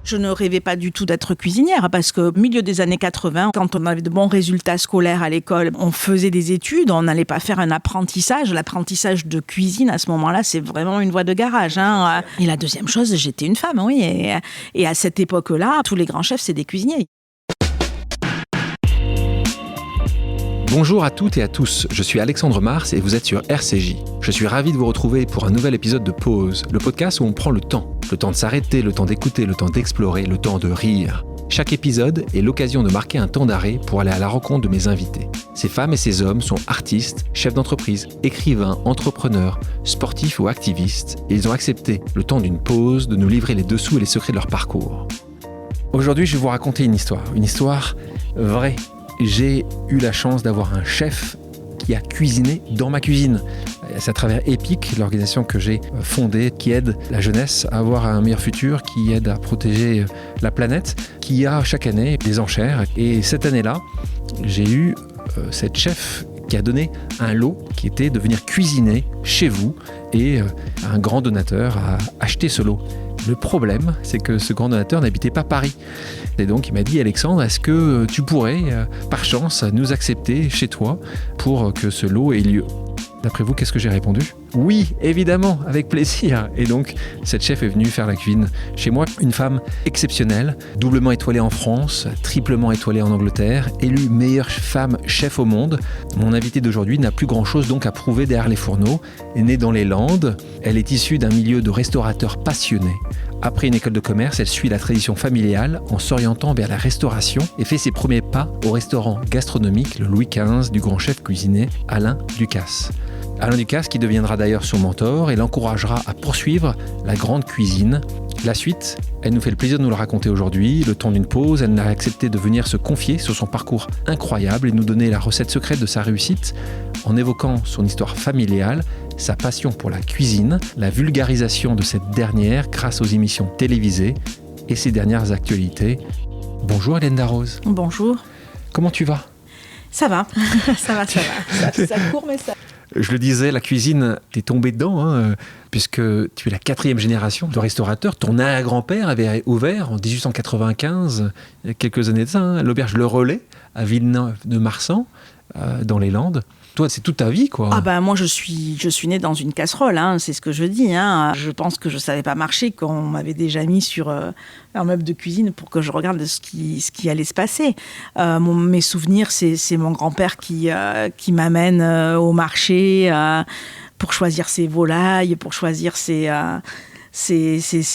Je ne rêvais pas du tout d'être cuisinière parce qu'au milieu des années 80, quand on avait de bons résultats scolaires à l'école, on faisait des études, on n'allait pas faire un apprentissage. L'apprentissage de cuisine, à ce moment-là, c'est vraiment une voie de garage. Et la deuxième chose, j'étais une femme, oui. Et à cette époque-là, tous les grands chefs, c'est des cuisiniers. Bonjour à toutes et à tous, je suis Alexandre Mars et vous êtes sur RCJ. Je suis ravi de vous retrouver pour un nouvel épisode de Pause, le podcast où on prend le temps de s'arrêter, le temps d'écouter, le temps d'explorer, le temps de rire. Chaque épisode est l'occasion de marquer un temps d'arrêt pour aller à la rencontre de mes invités. Ces femmes et ces hommes sont artistes, chefs d'entreprise, écrivains, entrepreneurs, sportifs ou activistes et ils ont accepté, le temps d'une pause, de nous livrer les dessous et les secrets de leur parcours. Aujourd'hui, je vais vous raconter une histoire vraie. J'ai eu la chance d'avoir un chef qui a cuisiné dans ma cuisine. C'est à travers EPIC, l'organisation que j'ai fondée, qui aide la jeunesse à avoir un meilleur futur, qui aide à protéger la planète, qui a chaque année des enchères. Et cette année-là, j'ai eu cette chef qui a donné un lot qui était de venir cuisiner chez vous et un grand donateur a acheté ce lot. Le problème, c'est que ce grand donateur n'habitait pas Paris. Et donc, il m'a dit, Alexandre, est-ce que tu pourrais, par chance, nous accepter chez toi pour que ce lot ait lieu ? D'après vous, qu'est-ce que j'ai répondu ? Oui, évidemment, avec plaisir. Et donc, cette chef est venue faire la cuisine chez moi. Une femme exceptionnelle, doublement étoilée en France, triplement étoilée en Angleterre, élue meilleure femme chef au monde. Mon invitée d'aujourd'hui n'a plus grand-chose donc à prouver derrière les fourneaux. Elle est née dans les Landes. Elle est issue d'un milieu de restaurateurs passionnés. Après une école de commerce, elle suit la tradition familiale en s'orientant vers la restauration et fait ses premiers pas au restaurant gastronomique le Louis XV du grand chef cuisinier Alain Ducasse. Alain Ducasse qui deviendra d'ailleurs son mentor et l'encouragera à poursuivre la grande cuisine. La suite, elle nous fait le plaisir de nous le raconter aujourd'hui. Le temps d'une pause, elle a accepté de venir se confier sur son parcours incroyable et nous donner la recette secrète de sa réussite en évoquant son histoire familiale, sa passion pour la cuisine, la vulgarisation de cette dernière grâce aux émissions télévisées et ses dernières actualités. Bonjour Hélène Darroze. Bonjour. Comment tu vas ? Ça va, ça va. Ça court, mais ça... Je le disais, la cuisine, t'es tombé dedans, puisque tu es la 4e génération de restaurateurs. Ton arrière-grand-père avait ouvert en 1895, il y a quelques années de ça, l'auberge Le Relais à Villeneuve-de-Marsan, dans les Landes. Toi, c'est toute ta vie, quoi. Ah ben moi, je suis née dans une casserole, c'est ce que je dis. Je pense que je savais pas marcher quand on m'avait déjà mis sur un meuble de cuisine pour que je regarde ce qui allait se passer. Mes souvenirs, c'est mon grand-père qui m'amène au marché pour choisir ses volailles, pour choisir ses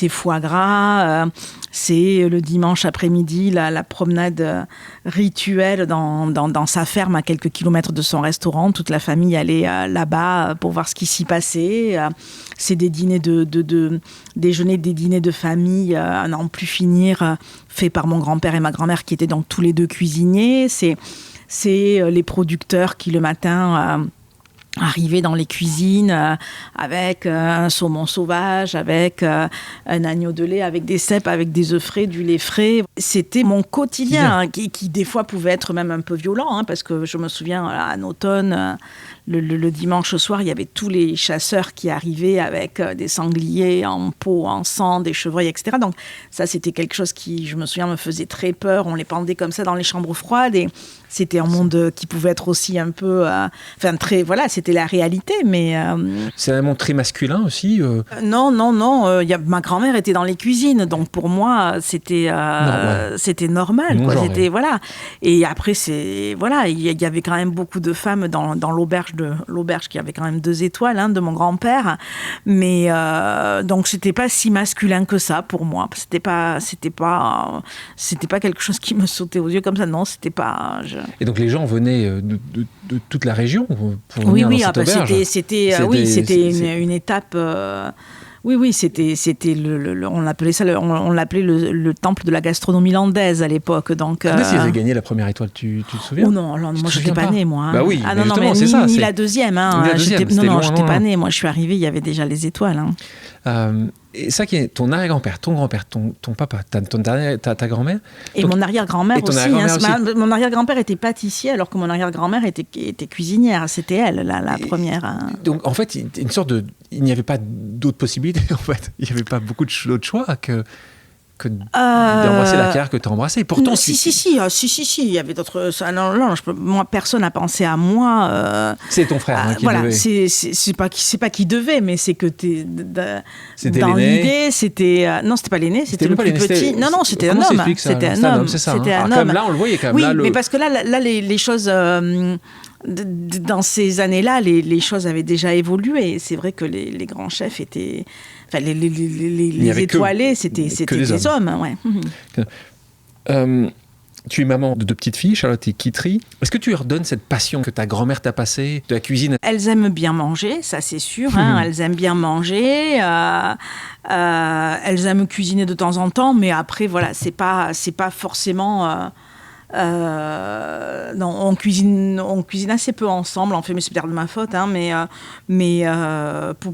foie gras. C'est le dimanche après-midi, la promenade rituelle dans sa ferme à quelques kilomètres de son restaurant. Toute la famille allait là-bas pour voir ce qui s'y passait. C'est des dîners déjeuners, des dîners de famille à n'en plus finir, faits par mon grand-père et ma grand-mère qui étaient donc tous les deux cuisiniers. C'est les producteurs qui le matin... arriver dans les cuisines avec un saumon sauvage, avec un agneau de lait, avec des cèpes, avec des œufs frais, du lait frais. C'était mon quotidien qui des fois pouvait être même un peu violent parce que je me souviens en automne, le dimanche soir, il y avait tous les chasseurs qui arrivaient avec des sangliers en peau, en sang, des chevreuils, etc. Donc ça, c'était quelque chose qui, je me souviens, me faisait très peur. On les pendait comme ça dans les chambres froides et c'était un monde qui pouvait être aussi un peu... c'était la réalité, mais... C'est un monde très masculin aussi Non. Ma grand-mère était dans les cuisines, donc pour moi, c'était normal. Quoi. C'était, voilà. Et après, il y avait quand même beaucoup de femmes dans l'auberge qui avait quand même 2 étoiles de mon grand-père. Mais donc, c'était pas si masculin que ça pour moi. C'était pas quelque chose qui me sautait aux yeux comme ça. Non, c'était pas... Et donc les gens venaient de toute la région pour venir dans cette auberge. C'était une étape. C'était on l'appelait le temple de la gastronomie landaise à l'époque. Donc. Quand est-ce qu'ils avaient gagné la première étoile, tu te souviens ? Oh non, alors moi j'étais pas née moi. Bah oui. Ni la deuxième. J'étais pas née. Moi je suis arrivée, il y avait déjà les étoiles. Et ça qui est ton arrière-grand-père, ton grand-père, ton papa, ta grand-mère. Et mon arrière-grand-mère aussi. Mon arrière-grand-père était pâtissier alors que mon arrière-grand-mère était cuisinière. C'était elle, la première. Donc en fait, il n'y avait pas d'autres possibilités en fait. Il n'y avait pas beaucoup d'autres choix que que d'embrasser la carrière que tu as embrassée. Pourtant, si, il y avait d'autres... Non, moi, personne n'a pensé à moi. C'est ton frère qui voilà, devait. C'est pas qui devait, mais c'est que C'était dans l'aîné. l'idée, c'était... non, c'était pas l'aîné, c'était le plus petit. Non, c'était un homme. C'était un homme, c'est ça. C'était un Comme homme. là, on le voyait quand même. Oui, là, mais parce que là les choses... dans ces années-là, les choses avaient déjà évolué. Et c'est vrai que les grands chefs étaient... Enfin, les étoilés, c'était des hommes. Ouais. Tu es maman de 2 petites filles, Charlotte et Kitri. Est-ce que tu leur donnes cette passion que ta grand-mère t'a passée de la cuisine? Elles aiment bien manger, ça c'est sûr. Elles aiment bien manger. Elles aiment cuisiner de temps en temps, mais après, voilà, c'est pas forcément... non, on cuisine assez peu ensemble. En fait, mais c'est peut-être de ma faute, mais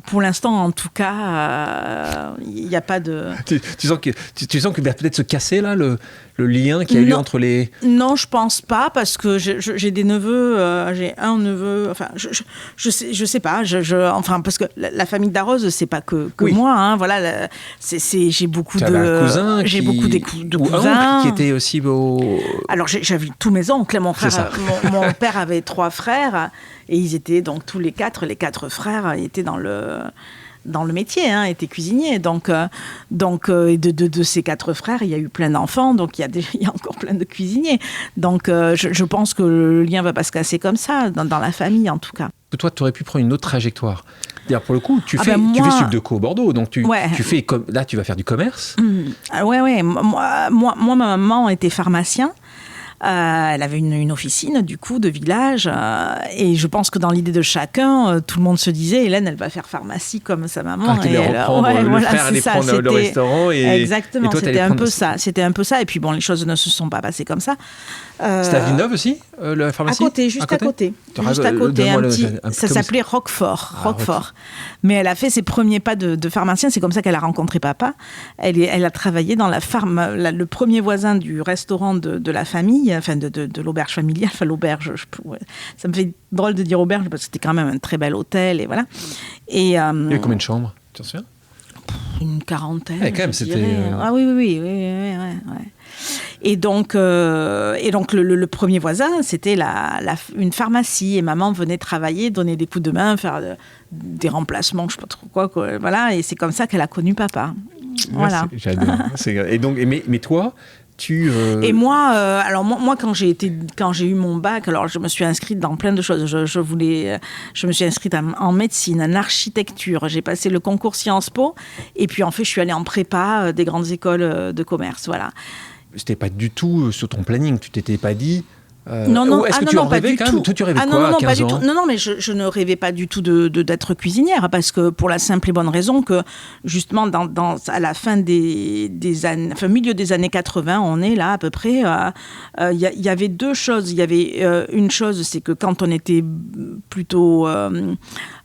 pour l'instant, en tout cas, il n'y a pas de. Tu sens que va peut-être se casser là le lien qu'il y a eu entre les. Non, je pense pas parce que j'ai des neveux. J'ai un neveu. Enfin, je sais pas. Enfin, parce que la famille Darroze, c'est pas que oui. Moi. Voilà, j'ai beaucoup de cousins. J'ai beaucoup de cousins qui étaient aussi beaux. Alors j'avais tous mes oncles. Mon frère, mon père avait 3 frères et ils étaient donc tous les 4 frères étaient dans le métier, étaient cuisiniers. Donc de ces 4 frères, il y a eu plein d'enfants, donc il y a encore plein de cuisiniers. Donc je pense que le lien va pas se casser comme ça dans la famille en tout cas. Toi, tu aurais pu prendre une autre trajectoire. C'est-à-dire, pour le coup, tu fais Subdeco Bordeaux, donc tu fais là, tu vas faire du commerce. Ouais. Moi, ma maman était pharmacien. Elle avait une officine du coup de village et je pense que dans l'idée de chacun tout le monde se disait Hélène elle va faire pharmacie comme sa maman et le frère allait prendre le restaurant exactement, et toi, c'était un peu ça et puis bon les choses ne se sont pas passées comme ça. C'était à Villeneuve aussi la pharmacie juste à côté ça s'appelait Roquefort. Mais elle a fait ses premiers pas de pharmacien, c'est comme ça qu'elle a rencontré papa. Elle a travaillé dans le premier voisin du restaurant de la famille, enfin de l'auberge familiale, enfin l'auberge, ça me fait drôle de dire auberge parce que c'était quand même un très bel hôtel et voilà. Et, il y avait combien de chambres, tu t'en souviens? Une quarantaine. Quand même, c'était. Ah oui. Et donc le premier voisin, c'était une pharmacie et maman venait travailler, donner des coups de main, faire des remplacements, je sais pas trop quoi, voilà. Et c'est comme ça qu'elle a connu papa. Voilà. J'adore. Et donc, mais toi. Et moi, alors moi quand j'ai eu mon bac, alors je me suis inscrite dans plein de choses. Je me suis inscrite en médecine, en architecture. J'ai passé le concours Sciences Po, et puis en fait je suis allée en prépa des grandes écoles de commerce, voilà. C'était pas du tout sur ton planning. Tu t'étais pas dit. Non. Est-ce que tu en rêvais quand même? Toi, tu rêvais quoi à 15 ans? Non, mais je ne rêvais pas du tout d'être cuisinière parce que pour la simple et bonne raison que justement à la fin des années, enfin milieu des années 80, on est là à peu près. Il y avait 2 choses. Il y avait une chose, c'est que quand on était plutôt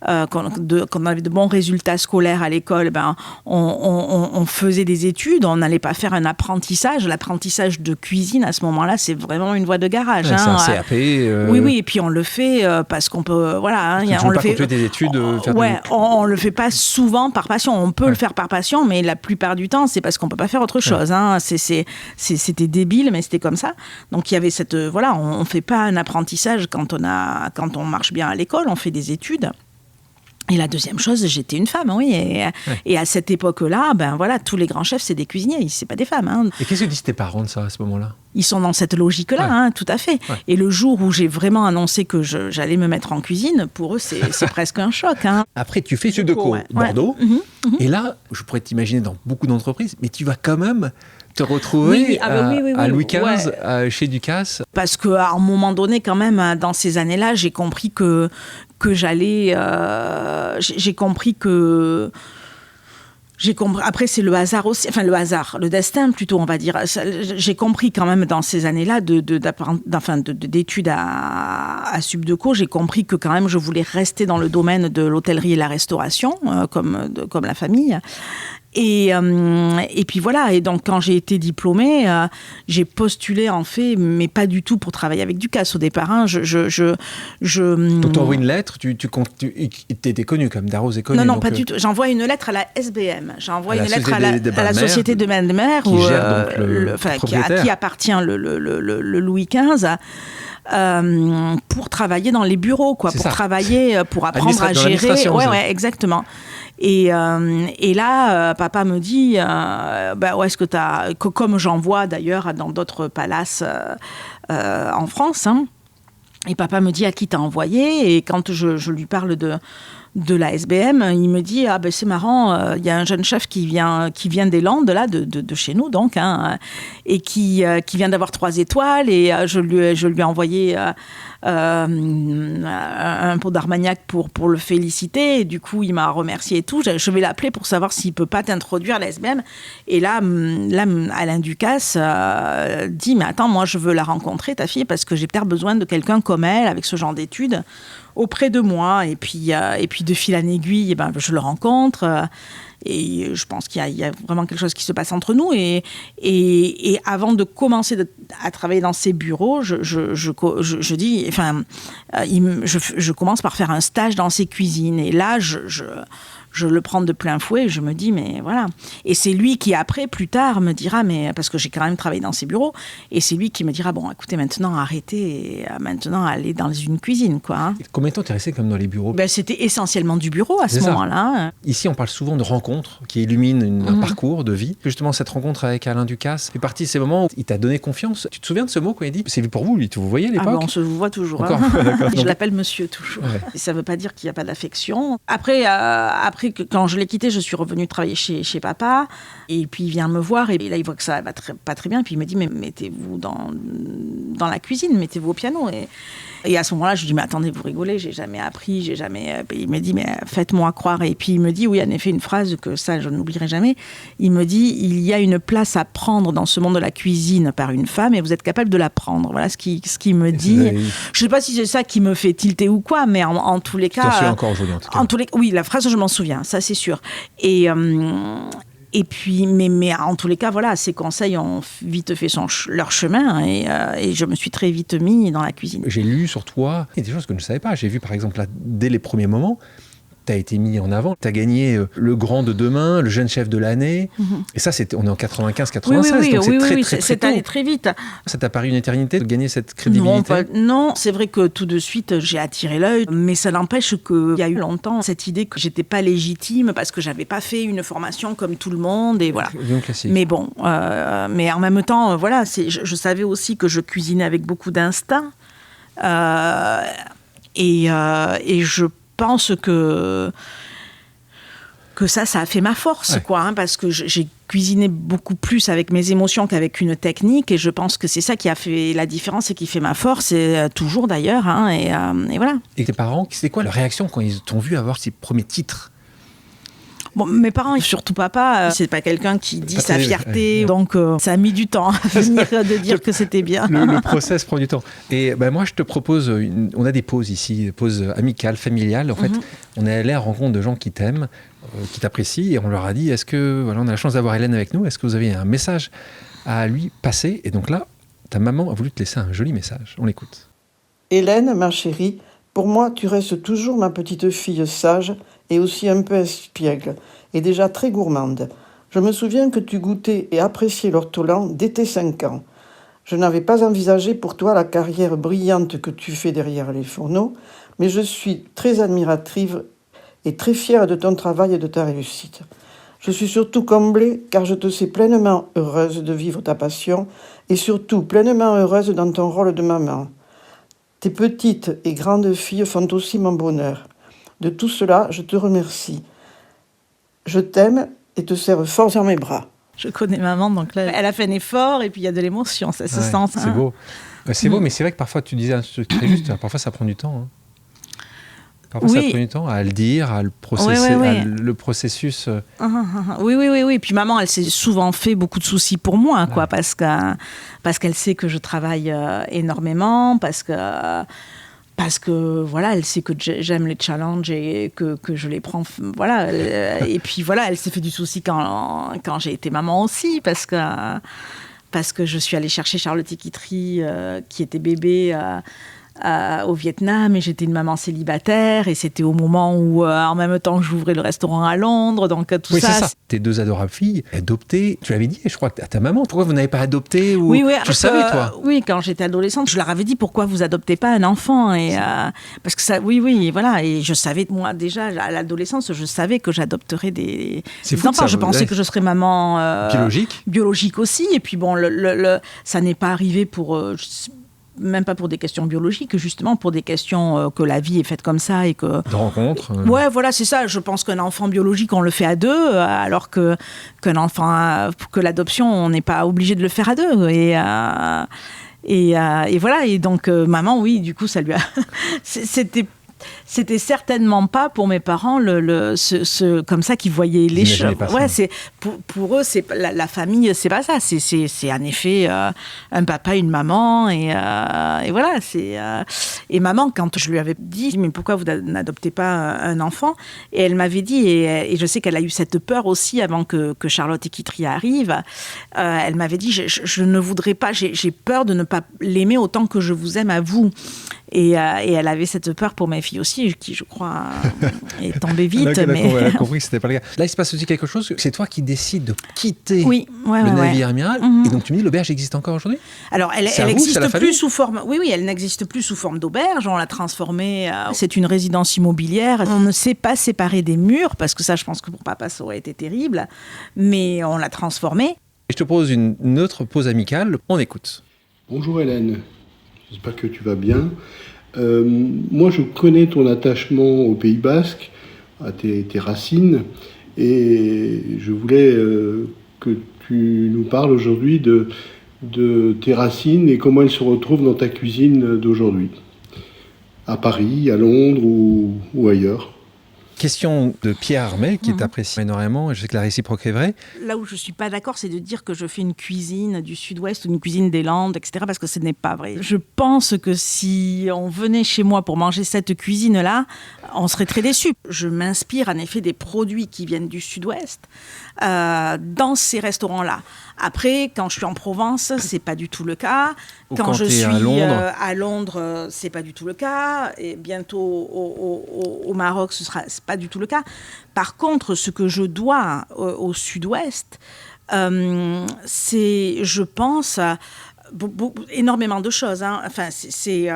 qu'on avait de bons résultats scolaires à l'école, on faisait des études, on n'allait pas faire un apprentissage. L'apprentissage de cuisine à ce moment-là, c'est vraiment une voie de garage. C'est un CAP. Oui, et puis on le fait parce qu'on peut, voilà. On le fait des études. On le fait pas souvent par passion. On peut le faire par passion, mais la plupart du temps, c'est parce qu'on peut pas faire autre chose. C'était débile, mais c'était comme ça. Donc il y avait cette, voilà, on fait pas un apprentissage quand on marche bien à l'école, on fait des études. Et la deuxième chose, j'étais une femme, oui. Et à cette époque-là, voilà, tous les grands chefs, c'est des cuisiniers, c'est pas des femmes. Et qu'est-ce que disent tes parents de ça à ce moment-là? Ils sont dans cette logique-là, tout à fait. Ouais. Et le jour où j'ai vraiment annoncé que j'allais me mettre en cuisine, pour eux, c'est presque un choc. Après, tu fais Subdeco Bordeaux. Ouais. Et là, je pourrais t'imaginer dans beaucoup d'entreprises, mais tu vas quand même te retrouver à Louis XV, chez Ducasse. Parce qu'à un moment donné, quand même, dans ces années-là, j'ai compris que j'allais... j'ai compris que... Après, c'est le hasard aussi, enfin le hasard, le destin plutôt, on va dire. J'ai compris quand même dans ces années-là d'études à Subdeco, j'ai compris que quand même je voulais rester dans le domaine de l'hôtellerie et la restauration, comme la famille. Et puis voilà, et donc quand j'ai été diplômée, j'ai postulé en fait, mais pas du tout pour travailler avec Ducasse au départ. Hein. Donc tu envoies une lettre, tu étais connue comme Darroze est connue. Non, pas du tout. J'envoie une lettre à la SBM. J'envoie une lettre à la Société des Bains de Mer, qui appartient le Louis XV. Pour travailler dans les bureaux, pour travailler, pour apprendre à gérer. Ouais, exactement. Et là, papa me dit, où est-ce que t'as, comme j'en vois d'ailleurs dans d'autres palaces en France, hein, et papa me dit à qui t'as envoyé, et quand je lui parle de la SBM, il me dit c'est marrant, il y a un jeune chef qui vient des Landes là de chez nous donc, hein, et qui vient d'avoir 3 étoiles, et je lui ai envoyé un pot d'Armagnac pour le féliciter, et du coup il m'a remercié et tout. Je vais l'appeler pour savoir s'il peut pas t'introduire à la SBM. Et là Alain Ducasse dit mais attends, moi je veux la rencontrer ta fille, parce que j'ai peut-être besoin de quelqu'un comme elle avec ce genre d'études auprès de moi. Et puis de fil en aiguille, je le rencontre, et je pense qu'il y a vraiment quelque chose qui se passe entre nous. Et avant de commencer à travailler dans ces bureaux, je dis, enfin, je commence par faire un stage dans ses cuisines. Et là, je le prends de plein fouet, et je me dis, mais voilà. Et c'est lui qui, après, plus tard, me dira, mais parce que j'ai quand même travaillé dans ces bureaux, et c'est lui qui me dira, bon, écoutez, maintenant, arrêtez, et maintenant, allez dans une cuisine, quoi. Hein. Combien de temps t'es resté comme dans les bureaux ? C'était essentiellement du bureau à ce moment-là. Ici, on parle souvent de rencontres qui illuminent un parcours de vie. Justement, cette rencontre avec Alain Ducasse fait partie de ces moments où il t'a donné confiance. Tu te souviens de ce mot quand il dit, c'est pour vous, lui, vous voyez à l'époque ? On se voit toujours. Encore, je l'appelle monsieur toujours. Ouais. Ça ne veut pas dire qu'il n'y a pas d'affection. Après, quand je l'ai quitté, je suis revenue travailler chez papa, et puis il vient me voir, et là il voit que ça va pas très bien, et puis il me dit, mais mettez-vous dans la cuisine, mettez-vous au piano. Et à ce moment-là, je lui dis, mais attendez, vous rigolez, j'ai jamais appris, il me dit, mais faites-moi croire. Et puis il me dit, oui, en effet, une phrase que ça, je n'oublierai jamais. Il me dit, il y a une place à prendre dans ce monde de la cuisine par une femme, et vous êtes capable de la prendre. Voilà ce qu'il me dit. Je sais pas si c'est ça qui me fait tilter ou quoi, mais en tous les cas. Tu t'en souviens encore aujourd'hui, en tout cas. Oui, la phrase, je m'en souviens, ça c'est sûr. Et puis, mais en tous les cas, voilà, ces conseils ont vite fait leur chemin, et je me suis très vite mis dans la cuisine. J'ai lu sur toi des choses que je ne savais pas. J'ai vu, par exemple, là, dès les premiers moments, tu as été mis en avant. Tu as gagné le grand de demain, le jeune chef de l'année. Et ça, on est en 95-96, donc c'est allé très vite. Ça t'a paru une éternité de gagner cette crédibilité ? Non, c'est vrai que tout de suite, j'ai attiré l'œil, mais ça n'empêche qu'il y a eu longtemps cette idée que j'étais pas légitime parce que j'avais pas fait une formation comme tout le monde, et voilà. Mais bon, mais en même temps, voilà, je savais aussi que je cuisinais avec beaucoup d'instinct, et je pense que ça a fait ma force, quoi, hein, parce que j'ai cuisiné beaucoup plus avec mes émotions qu'avec une technique, et je pense que c'est ça qui a fait la différence et qui fait ma force, et toujours d'ailleurs, hein, et voilà. Et tes parents, c'est quoi leur réaction quand ils t'ont vu avoir ces premiers titres ? Bon, mes parents, surtout papa, c'est pas quelqu'un qui dit sa fierté, donc ça a mis du temps à venir de dire que c'était bien. Le process prend du temps. Et moi, je te propose, on a des pauses ici, des pauses amicales, familiales. En fait, on est allé à la rencontre de gens qui t'aiment, qui t'apprécient, et on leur a dit, est-ce que, voilà, on a la chance d'avoir Hélène avec nous, est-ce que vous avez un message à lui passer ? Et donc là, ta maman a voulu te laisser un joli message. On l'écoute. Hélène, ma chérie, pour moi, tu restes toujours ma petite fille sage et aussi un peu espiègle, et déjà très gourmande. Je me souviens que tu goûtais et appréciais l'ortolan dès tes 5 ans. Je n'avais pas envisagé pour toi la carrière brillante que tu fais derrière les fourneaux, mais je suis très admiratrice et très fière de ton travail et de ta réussite. Je suis surtout comblée car je te sais pleinement heureuse de vivre ta passion et surtout pleinement heureuse dans ton rôle de maman. Tes petites et grandes filles font aussi mon bonheur. De tout cela, je te remercie. Je t'aime et te serre fort dans mes bras. Je connais maman, donc là, elle a fait un effort, et puis il y a de l'émotion, ça se sent. C'est beau. C'est beau, mais c'est vrai que parfois, tu disais un truc très juste, parfois ça prend du temps. Hein. Parfois, ça prend du temps à le dire, à le processer, le processus. Oui. Puis maman, elle s'est souvent fait beaucoup de soucis pour moi, quoi, parce qu'elle sait que je travaille énormément, parce parce que voilà, elle sait que j'aime les challenges et que je les prends, voilà. Et puis voilà, elle s'est fait du souci quand j'ai été maman aussi, parce que je suis allée chercher Charlotte Ekitry, qui était bébé au Vietnam, et j'étais une maman célibataire, et c'était au moment où en même temps j'ouvrais le restaurant à Londres, donc tout oui, ça. C'est ça. Tes 2 adorables filles adoptées, tu l'avais dit, je crois, à ta maman, pourquoi vous n'avez pas adopté ou... Oui, tu le savais, toi? Oui, quand j'étais adolescente, je leur avais dit pourquoi vous adoptez pas un enfant, et parce que ça, oui, voilà, et je savais, moi déjà à l'adolescence, je savais que j'adopterais des enfants. Ça, je pensais que je serais maman biologique aussi, et puis bon, ça n'est pas arrivé pour même pas pour des questions biologiques, justement pour des questions que la vie est faite comme ça et que... De rencontres. Ouais, voilà, c'est ça. Je pense qu'un enfant biologique, on le fait à 2, alors qu'un enfant, que l'adoption, on n'est pas obligé de le faire à 2. Et voilà. Et donc, maman, oui, du coup, ça lui a... C'était certainement pas pour mes parents comme ça qu'ils voyaient les choses. Ouais, c'est pour eux, c'est la famille, c'est pas ça. C'est en effet un papa, une maman, et voilà. Et maman, quand je lui avais dit mais pourquoi vous n'adoptez pas un enfant, et elle m'avait dit, et je sais qu'elle a eu cette peur aussi avant que Charlotte Ekitry arrive. Elle m'avait dit je ne voudrais pas, j'ai peur de ne pas l'aimer autant que je vous aime à vous. Et elle avait cette peur pour mes filles aussi, qui, je crois, est tombée vite. Elle a compris que c'était pas le cas. Là, il se passe aussi quelque chose. C'est toi qui décides de quitter le navire amiral. Et donc, tu me dis, l'auberge existe encore aujourd'hui? Alors, elle n'existe plus sous forme... Oui, elle n'existe plus sous forme d'auberge. On l'a transformée... c'est une résidence immobilière. On ne s'est pas séparé des murs, parce que ça, je pense que pour papa, ça aurait été terrible. Mais on l'a transformée. Je te propose une autre pause amicale. On écoute. Bonjour Hélène. J'espère que tu vas bien. Moi, je connais ton attachement au Pays Basque, à tes racines, et je voulais que tu nous parles aujourd'hui de tes racines et comment elles se retrouvent dans ta cuisine d'aujourd'hui, à Paris, à Londres ou ailleurs. Question de Pierre Armel, qui t'apprécie énormément, et je sais que la réciproque est vraie. Là où je ne suis pas d'accord, c'est de dire que je fais une cuisine du Sud-Ouest ou une cuisine des Landes, etc., parce que ce n'est pas vrai. Je pense que si on venait chez moi pour manger cette cuisine-là, on serait très déçus. Je m'inspire en effet des produits qui viennent du Sud-Ouest dans ces restaurants-là. Après, quand je suis en Provence, c'est pas du tout le cas. Quand je suis à Londres, c'est pas du tout le cas. Et bientôt au Maroc, c'est pas du tout le cas. Par contre, ce que je dois au Sud-Ouest, c'est, je pense, énormément de choses. Enfin, c'est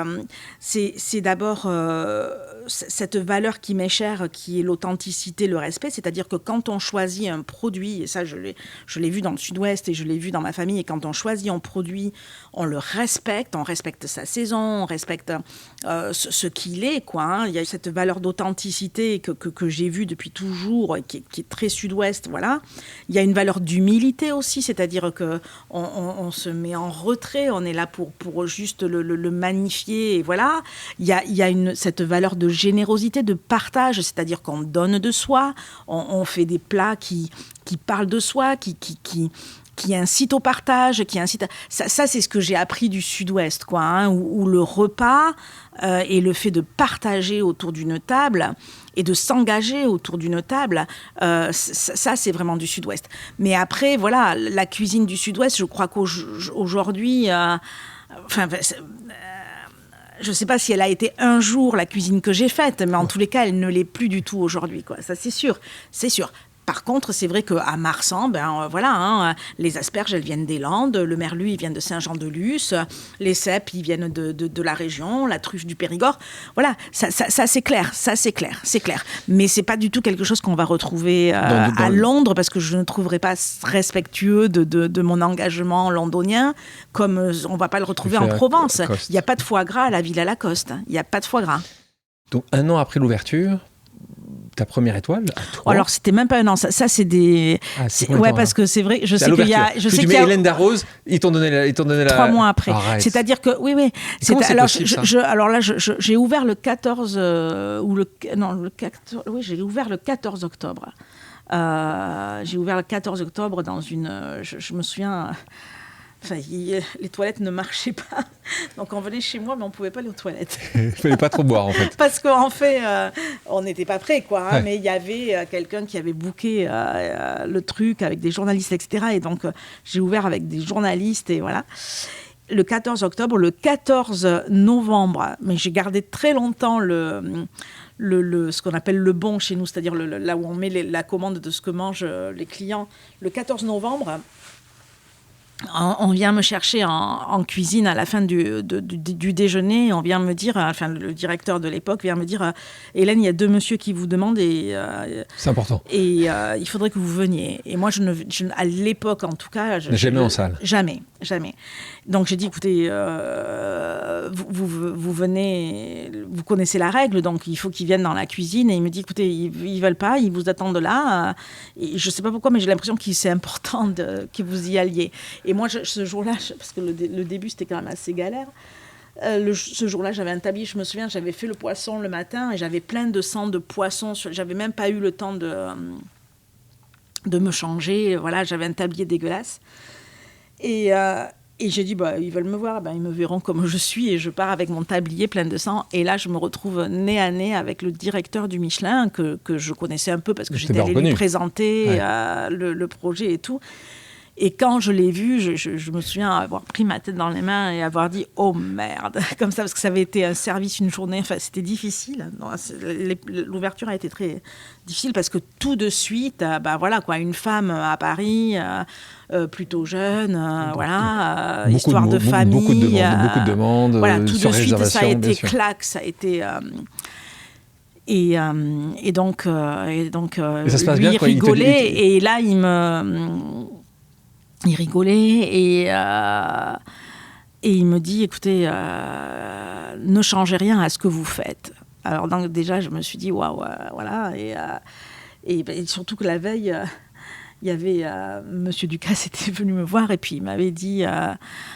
d'abord cette valeur qui m'est chère, qui est l'authenticité, le respect. C'est-à-dire que quand on choisit un produit, et ça je l'ai vu dans le Sud-Ouest et je l'ai vu dans ma famille, et quand on choisit un produit, on le respecte, on respecte sa saison, on respecte ce qu'il est, quoi. Il y a cette valeur d'authenticité que j'ai vue depuis toujours, qui est très Sud-Ouest, voilà. Il y a une valeur d'humilité aussi, c'est-à-dire que on se met en retrait, on est là pour juste le magnifier, et voilà. Il y a cette valeur de générosité, de partage, c'est-à-dire qu'on donne de soi, on fait des plats qui parlent de soi, qui incite au partage, ça c'est ce que j'ai appris du Sud-Ouest, quoi, où le repas et le fait de partager autour d'une table et de s'engager autour d'une table, ça c'est vraiment du Sud-Ouest. Mais après, voilà, la cuisine du Sud-Ouest, je crois qu'aujourd'hui, je ne sais pas si elle a été un jour la cuisine que j'ai faite, mais en tous les cas, elle ne l'est plus du tout aujourd'hui, quoi. Ça, c'est sûr, c'est sûr. Par contre, c'est vrai qu'à Marsan, les asperges, elles viennent des Landes, le merlu, il vient de Saint-Jean-de-Luz, les cèpes, ils viennent de la région, la truffe du Périgord. Voilà, ça c'est clair, c'est clair. Mais c'est pas du tout quelque chose qu'on va retrouver à Londres, parce que je ne trouverais pas respectueux de mon engagement londonien, comme on va pas le retrouver en Provence. Il n'y a pas de foie gras à la Villa Lacoste. Il n'y a pas de foie gras. Donc, 1 an après l'ouverture, ta première étoile à toi. Alors, c'était même pas un an. Ça c'est des. Ouais, parce que c'est vrai. Je sais qu'il y a. Hélène Darroze, ils t'ont donné la. 3 mois après. Arrête. C'est-à-dire que oui. Comment c'est possible, ça alors là, j'ai ouvert le 14 Oui, j'ai ouvert le 14 octobre. J'ai ouvert le 14 octobre dans une. Je me souviens. Enfin, les toilettes ne marchaient pas. Donc on venait chez moi, mais on ne pouvait pas aller aux toilettes. Il ne fallait pas trop boire, en fait. Parce qu'en fait, on n'était pas prêts, quoi. Hein, Ouais. mais il y avait quelqu'un qui avait booké le truc avec des journalistes, etc. Et donc, j'ai ouvert avec des journalistes, et voilà. Le 14 octobre, le 14 novembre, mais j'ai gardé très longtemps ce qu'on appelle le bon chez nous, c'est-à-dire là où on met la commande de ce que mangent les clients. Le 14 novembre, on vient me chercher en cuisine à la fin du déjeuner. On vient me dire, enfin le directeur de l'époque vient me dire, Hélène, il y a 2 messieurs qui vous demandent C'est important. et il faudrait que vous veniez. Et moi, à l'époque, en tout cas, Jamais en salle. Jamais. Donc j'ai dit, écoutez, vous venez, vous connaissez la règle, donc il faut qu'ils viennent dans la cuisine. Et il me dit, écoutez, ils veulent pas, ils vous attendent là. Et je sais pas pourquoi, mais j'ai l'impression que c'est important que vous y alliez. Et moi, ce jour-là, parce que le début, c'était quand même assez galère, ce jour-là, j'avais un tablier, je me souviens, j'avais fait le poisson le matin et j'avais plein de sang de poisson. J'avais même pas eu le temps de me changer. Voilà, j'avais un tablier dégueulasse. Et j'ai dit, ils veulent me voir, ils me verront comme je suis. Et je pars avec mon tablier plein de sang. Et là, je me retrouve nez à nez avec le directeur du Michelin, que je connaissais un peu parce que j'étais allée lui présenter le projet et tout. Et quand je l'ai vu, je me souviens avoir pris ma tête dans les mains et avoir dit « Oh merde !» comme ça, parce que ça avait été un service, une journée, enfin c'était difficile. Non, l'ouverture a été très difficile parce que tout de suite, voilà quoi, une femme à Paris, plutôt jeune, voilà, histoire de famille. Beaucoup de demandes, voilà, tout sur de suite, ça a été claque, ça a été... Et donc, et ça se passe lui, bien, il quoi, rigolait, et là, il rigolait et il me dit, écoutez, ne changez rien à ce que vous faites. Alors donc, déjà, je me suis dit, waouh, voilà. Et surtout que la veille, il y avait Monsieur Ducasse était venu me voir et puis il m'avait dit,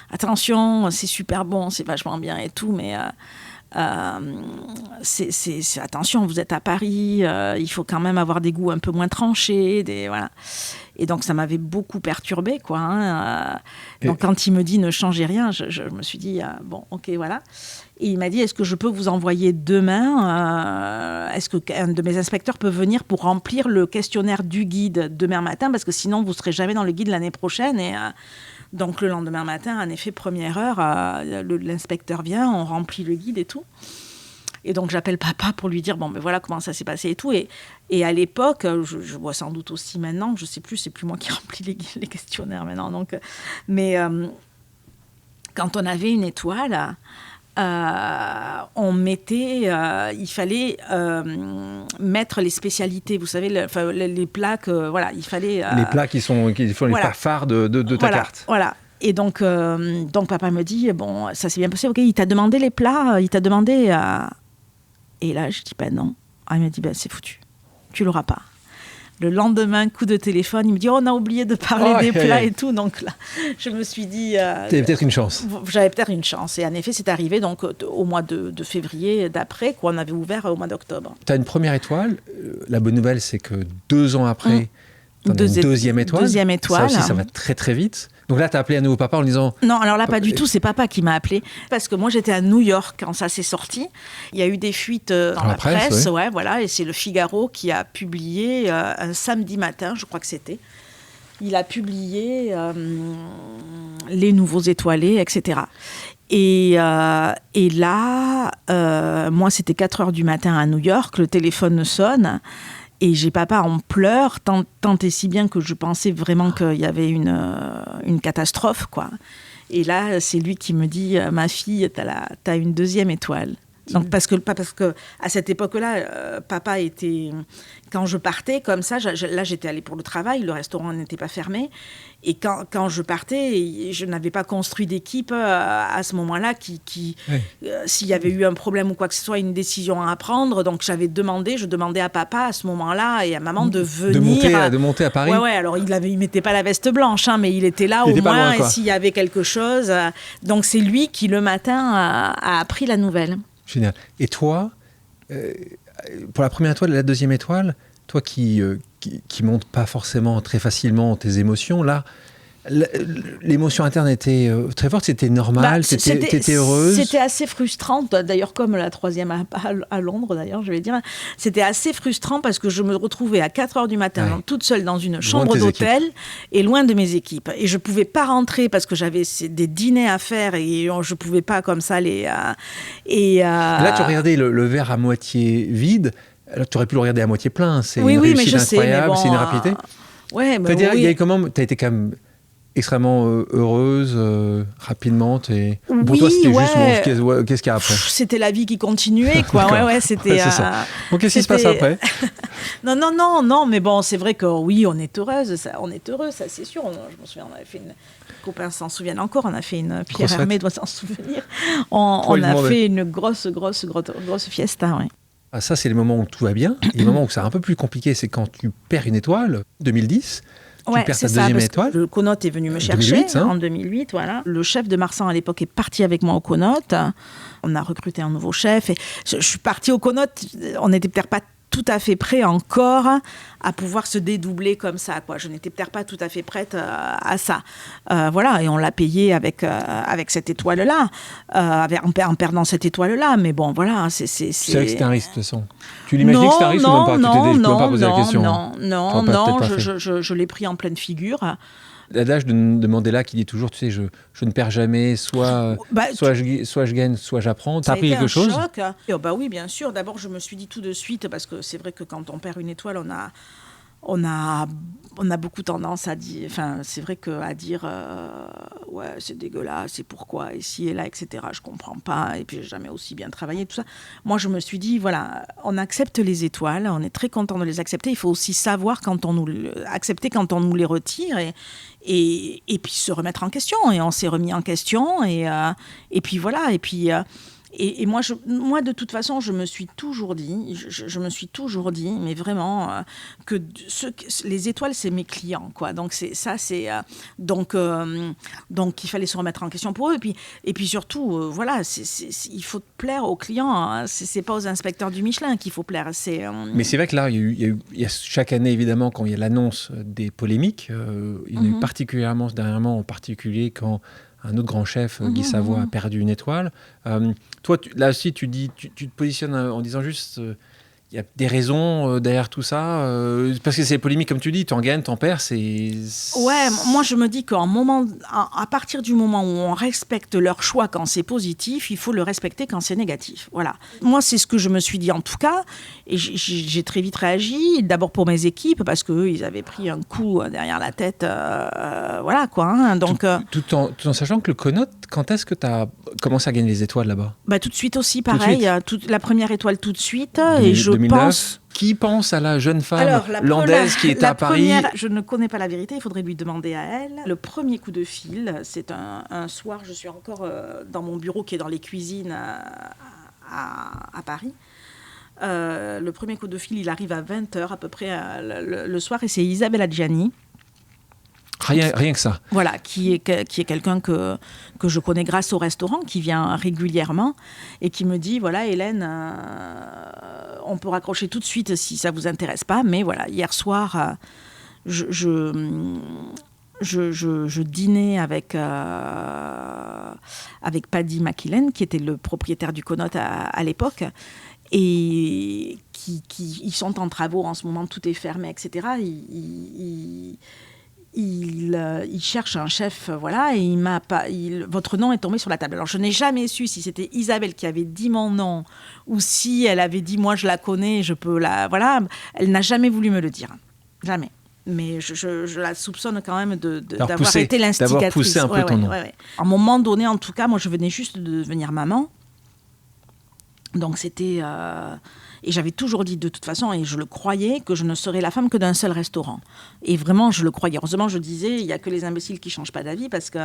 attention, c'est super bon, c'est vachement bien et tout, mais... attention, vous êtes à Paris, il faut quand même avoir des goûts un peu moins tranchés, voilà. Et donc ça m'avait beaucoup perturbée, quoi. Hein. Donc quand il me dit ne changez rien, je me suis dit bon, ok, voilà. Et il m'a dit, est-ce que je peux vous envoyer demain, est-ce qu'un de mes inspecteurs peut venir pour remplir le questionnaire du guide demain matin, parce que sinon vous serez jamais dans le guide l'année prochaine. Et donc le lendemain matin, en effet, première heure, l'inspecteur vient, on remplit le guide et tout. Et donc j'appelle papa pour lui dire, voilà comment ça s'est passé et tout. Et à l'époque, je vois sans doute aussi maintenant, je sais plus, c'est plus moi qui remplis les questionnaires maintenant. Donc, mais quand on avait une étoile, on mettait, il fallait mettre les spécialités, vous savez, les plats que, voilà, il fallait... les plats qui font les plats phares de ta carte. Voilà. Et donc papa me dit, bon, ça s'est bien passé, ok, il t'a demandé les plats, il t'a demandé... Et là, je dis, non. Il m'a dit, c'est foutu, tu l'auras pas. Le lendemain, coup de téléphone, il me dit, on a oublié de parler des plats et tout. Donc là, je me suis dit... T'avais peut-être une chance. J'avais peut-être une chance. Et en effet, c'est arrivé donc, au mois de février d'après, qu'on avait ouvert au mois d'octobre. Tu as une première étoile. La bonne nouvelle, c'est que 2 ans après, tu as une deuxième étoile. Deuxième étoile. Ça aussi, ça va très très vite. Donc là, tu as appelé à nouveau papa en lui disant... Non, alors là, pas du tout. C'est papa qui m'a appelé. Parce que moi, j'étais à New York quand ça s'est sorti. Il y a eu des fuites dans la presse. Ouais, voilà. Et c'est le Figaro qui a publié un samedi matin, je crois que c'était. Il a publié les nouveaux étoilés, etc. Et là, moi, c'était 4h du matin à New York. Le téléphone sonne. Et j'ai papa en pleurs, tant et si bien que je pensais vraiment qu'il y avait une catastrophe, quoi. Et là, c'est lui qui me dit, ma fille, t'as une deuxième étoile. Donc parce que à cette époque-là, papa était, quand je partais comme ça, là j'étais allée pour le travail, le restaurant n'était pas fermé, et quand je partais, je n'avais pas construit d'équipe à ce moment-là s'il y avait eu un problème ou quoi que ce soit, une décision à prendre, donc je demandais à papa à ce moment-là et à maman de venir, de monter à Paris. Ouais, alors il mettait pas la veste blanche, hein, mais il était là au moins, et s'il y avait quelque chose, donc c'est lui qui le matin a appris la nouvelle. Génial. Et toi, pour la première étoile et la deuxième étoile, toi qui montes pas forcément très facilement tes émotions, là, L'émotion interne était très forte, c'était normal, t'étais heureuse. C'était assez frustrant, d'ailleurs comme la troisième à Londres, d'ailleurs, je vais dire. C'était assez frustrant parce que je me retrouvais à 4h du matin, toute seule dans une chambre d'hôtel et loin de mes équipes. Et je ne pouvais pas rentrer parce que j'avais des dîners à faire et je ne pouvais pas comme ça les... Et là, tu regardais le verre à moitié vide, alors tu aurais pu le regarder à moitié plein. C'est une réussite incroyable, c'est une rapidité. Ouais, mais il y a comment, tu as été quand même extrêmement heureuse, rapidement. Pour toi, c'était juste qu'est-ce qu'il y a après? C'était la vie qui continuait, quoi. ouais, c'était. C'est ça. Donc, qu'est-ce qui se passe après? Non, mais bon, c'est vrai que oui, on est heureuse, ça c'est sûr. Je me souviens, on avait fait une. Copains s'en souviennent encore, on a fait une. Pierre Hermé doit s'en souvenir. On a fait une grosse fiesta, ouais. Ah, ça, c'est les moments où tout va bien. Et les moments où c'est un peu plus compliqué, c'est quand tu perds une étoile, 2010. Tu perds ta deuxième étoile. Le Conote est venu me chercher en 2008. Voilà. Le chef de Marsan à l'époque est parti avec moi au Conote. On a recruté un nouveau chef. Et je suis partie au Conote. On n'était peut-être pas tout à fait prêt encore à pouvoir se dédoubler comme ça, quoi. Je n'étais peut-être pas tout à fait prête à ça. Voilà, et on l'a payé avec cette étoile-là, en perdant cette étoile-là. Mais bon, voilà, c'est... Tu savais que c'était un risque, de toute façon. Tu l'imaginais que c'était un risque ou même pas? Tu ne peux pas poser la question. Non, je l'ai pris en pleine figure. L'adage de Mandela qui dit toujours, tu sais, je ne perds jamais, soit je gagne, soit j'apprends. T'as appris quelque chose? Ça a été un choc. Oui, bien sûr. D'abord, je me suis dit tout de suite, parce que c'est vrai que quand on perd une étoile, on a beaucoup tendance à dire, enfin, c'est vrai qu'à dire, ouais, c'est dégueulasse, c'est pourquoi, ici et là, etc. Je comprends pas, et puis j'ai jamais aussi bien travaillé, tout ça. Moi, je me suis dit, voilà, on accepte les étoiles, on est très content de les accepter. Il faut aussi savoir accepter quand on nous les retire et puis se remettre en question. Et on s'est remis en question, et puis voilà, et puis. Et moi, de toute façon, je me suis toujours dit, mais vraiment, que les étoiles, c'est mes clients, quoi. Donc donc il fallait se remettre en question pour eux. Et puis surtout, voilà, il faut plaire aux clients. Hein. C'est pas aux inspecteurs du Michelin qu'il faut plaire. Mais c'est vrai que là, il y a chaque année, évidemment, quand il y a l'annonce des polémiques, il y en a eu particulièrement dernièrement, en particulier quand un autre grand chef, Guy Savoy, a perdu une étoile. Toi, là aussi, tu te positionnes en disant juste... Il y a des raisons derrière tout ça, parce que c'est polémique, comme tu dis, t'en gagnes, t'en perds, c'est... Ouais, moi je me dis à partir du moment où on respecte leur choix quand c'est positif, il faut le respecter quand c'est négatif. Voilà. Moi, c'est ce que je me suis dit en tout cas, et j'ai très vite réagi, d'abord pour mes équipes, parce qu'eux, ils avaient pris un coup derrière la tête, voilà quoi. Hein, donc, tout en sachant que le Conote, quand est-ce que tu as commencé à gagner les étoiles là-bas? Tout de suite aussi, pareil, la première étoile tout de suite, et je 2009. Qui pense à la jeune femme landaise qui était à Paris? Je ne connais pas la vérité, il faudrait lui demander à elle. Le premier coup de fil, c'est un soir, je suis encore dans mon bureau qui est dans les cuisines à Paris. Le premier coup de fil, il arrive à 20h à peu près le soir, et c'est Isabelle Adjani. Rien que ça. Voilà, qui est quelqu'un que je connais grâce au restaurant, qui vient régulièrement et qui me dit, voilà, Hélène, on peut raccrocher tout de suite si ça vous intéresse pas, mais voilà, hier soir, je dînais avec Paddy McKillen, qui était le propriétaire du Conote à l'époque, et ils sont en travaux en ce moment, tout est fermé, etc. Il cherche un chef, voilà, et votre nom est tombé sur la table. Alors, je n'ai jamais su si c'était Isabelle qui avait dit mon nom ou si elle avait dit, moi, je la connais, je peux la... Voilà, elle n'a jamais voulu me le dire. Jamais. Mais je la soupçonne quand même d'avoir été l'instigatrice. D'avoir poussé un peu ton nom. Ouais. À un moment donné, en tout cas, moi, je venais juste de devenir maman. Donc, c'était... Et j'avais toujours dit de toute façon, et je le croyais, que je ne serais la femme que d'un seul restaurant. Et vraiment, je le croyais. Heureusement, je disais, il n'y a que les imbéciles qui ne changent pas d'avis, parce que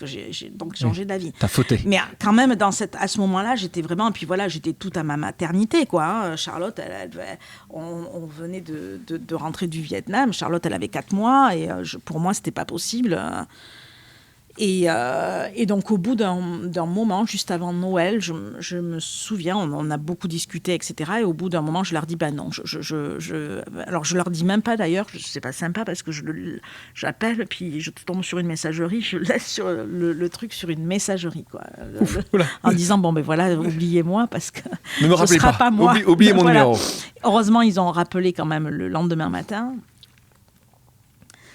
j'ai donc changé d'avis. T'as fauté. Mais quand même, à ce moment-là, j'étais vraiment... Et puis voilà, j'étais toute à ma maternité, quoi. Hein. Charlotte, on venait de rentrer du Vietnam. Charlotte, elle avait 4 mois, et pour moi, ce n'était pas possible. Et donc, au bout d'un moment, juste avant Noël, je me souviens, on a beaucoup discuté, etc. Et au bout d'un moment, je leur dis, non. Alors, je leur dis même pas d'ailleurs, c'est pas sympa parce que j'appelle, puis je tombe sur une messagerie, je laisse sur le truc sur une messagerie, quoi. En disant, voilà, oubliez-moi parce que ne me ce rappelez sera pas moi. Oubliez mon numéro. Heureusement, ils ont rappelé quand même le lendemain matin.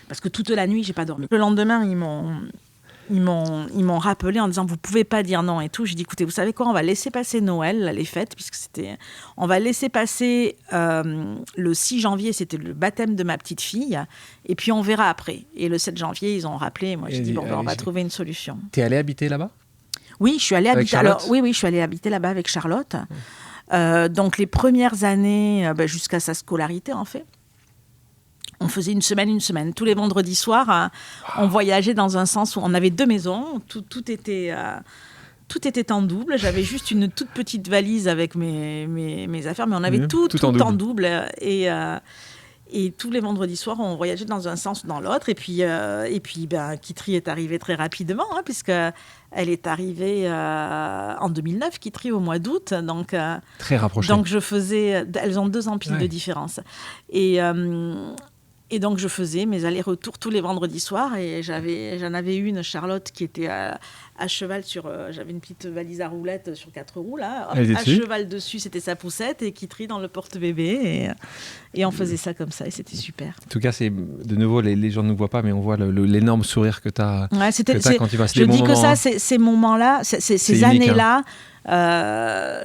Parce que toute la nuit, j'ai pas dormi. Le lendemain, ils m'ont rappelé en disant vous pouvez pas dire non et tout. J'ai dit écoutez, vous savez quoi, on va laisser passer Noël, les fêtes, puisque on va laisser passer le 6 janvier, c'était le baptême de ma petite fille, et puis on verra après. Et le 7 janvier, ils ont rappelé, et moi j'ai dit on va trouver une solution. T'es allée habiter là-bas ? Oui, je suis allée avec habiter. Charlotte ? Alors, oui, je suis allée habiter là-bas avec Charlotte. Donc les premières années, jusqu'à sa scolarité en fait. On faisait une semaine. Tous les vendredis soirs, on voyageait dans un sens où on avait 2 maisons. Tout était en double. J'avais juste une toute petite valise avec mes affaires, mais on avait tout en double. Et tous les vendredis soirs, on voyageait dans un sens ou dans l'autre. Et puis Kitry est arrivée très rapidement, puisque elle est arrivée en 2009, Kitry, au mois d'août. Donc, très rapprochée. Donc, elles ont 2 ans pile de différence. Et donc, je faisais mes allers-retours tous les vendredis soirs. Et j'en avais une, Charlotte, qui était à cheval sur... j'avais une petite valise à roulettes sur 4 roues, là. À cheval dessus, c'était sa poussette. Et Kitry dans le porte-bébé. Et on faisait ça comme ça. Et c'était super. En tout cas, c'est de nouveau, les gens ne nous voient pas, mais on voit l'énorme sourire que tu as quand tu vas. Je dis que ça, ces moments-là, ces années-là...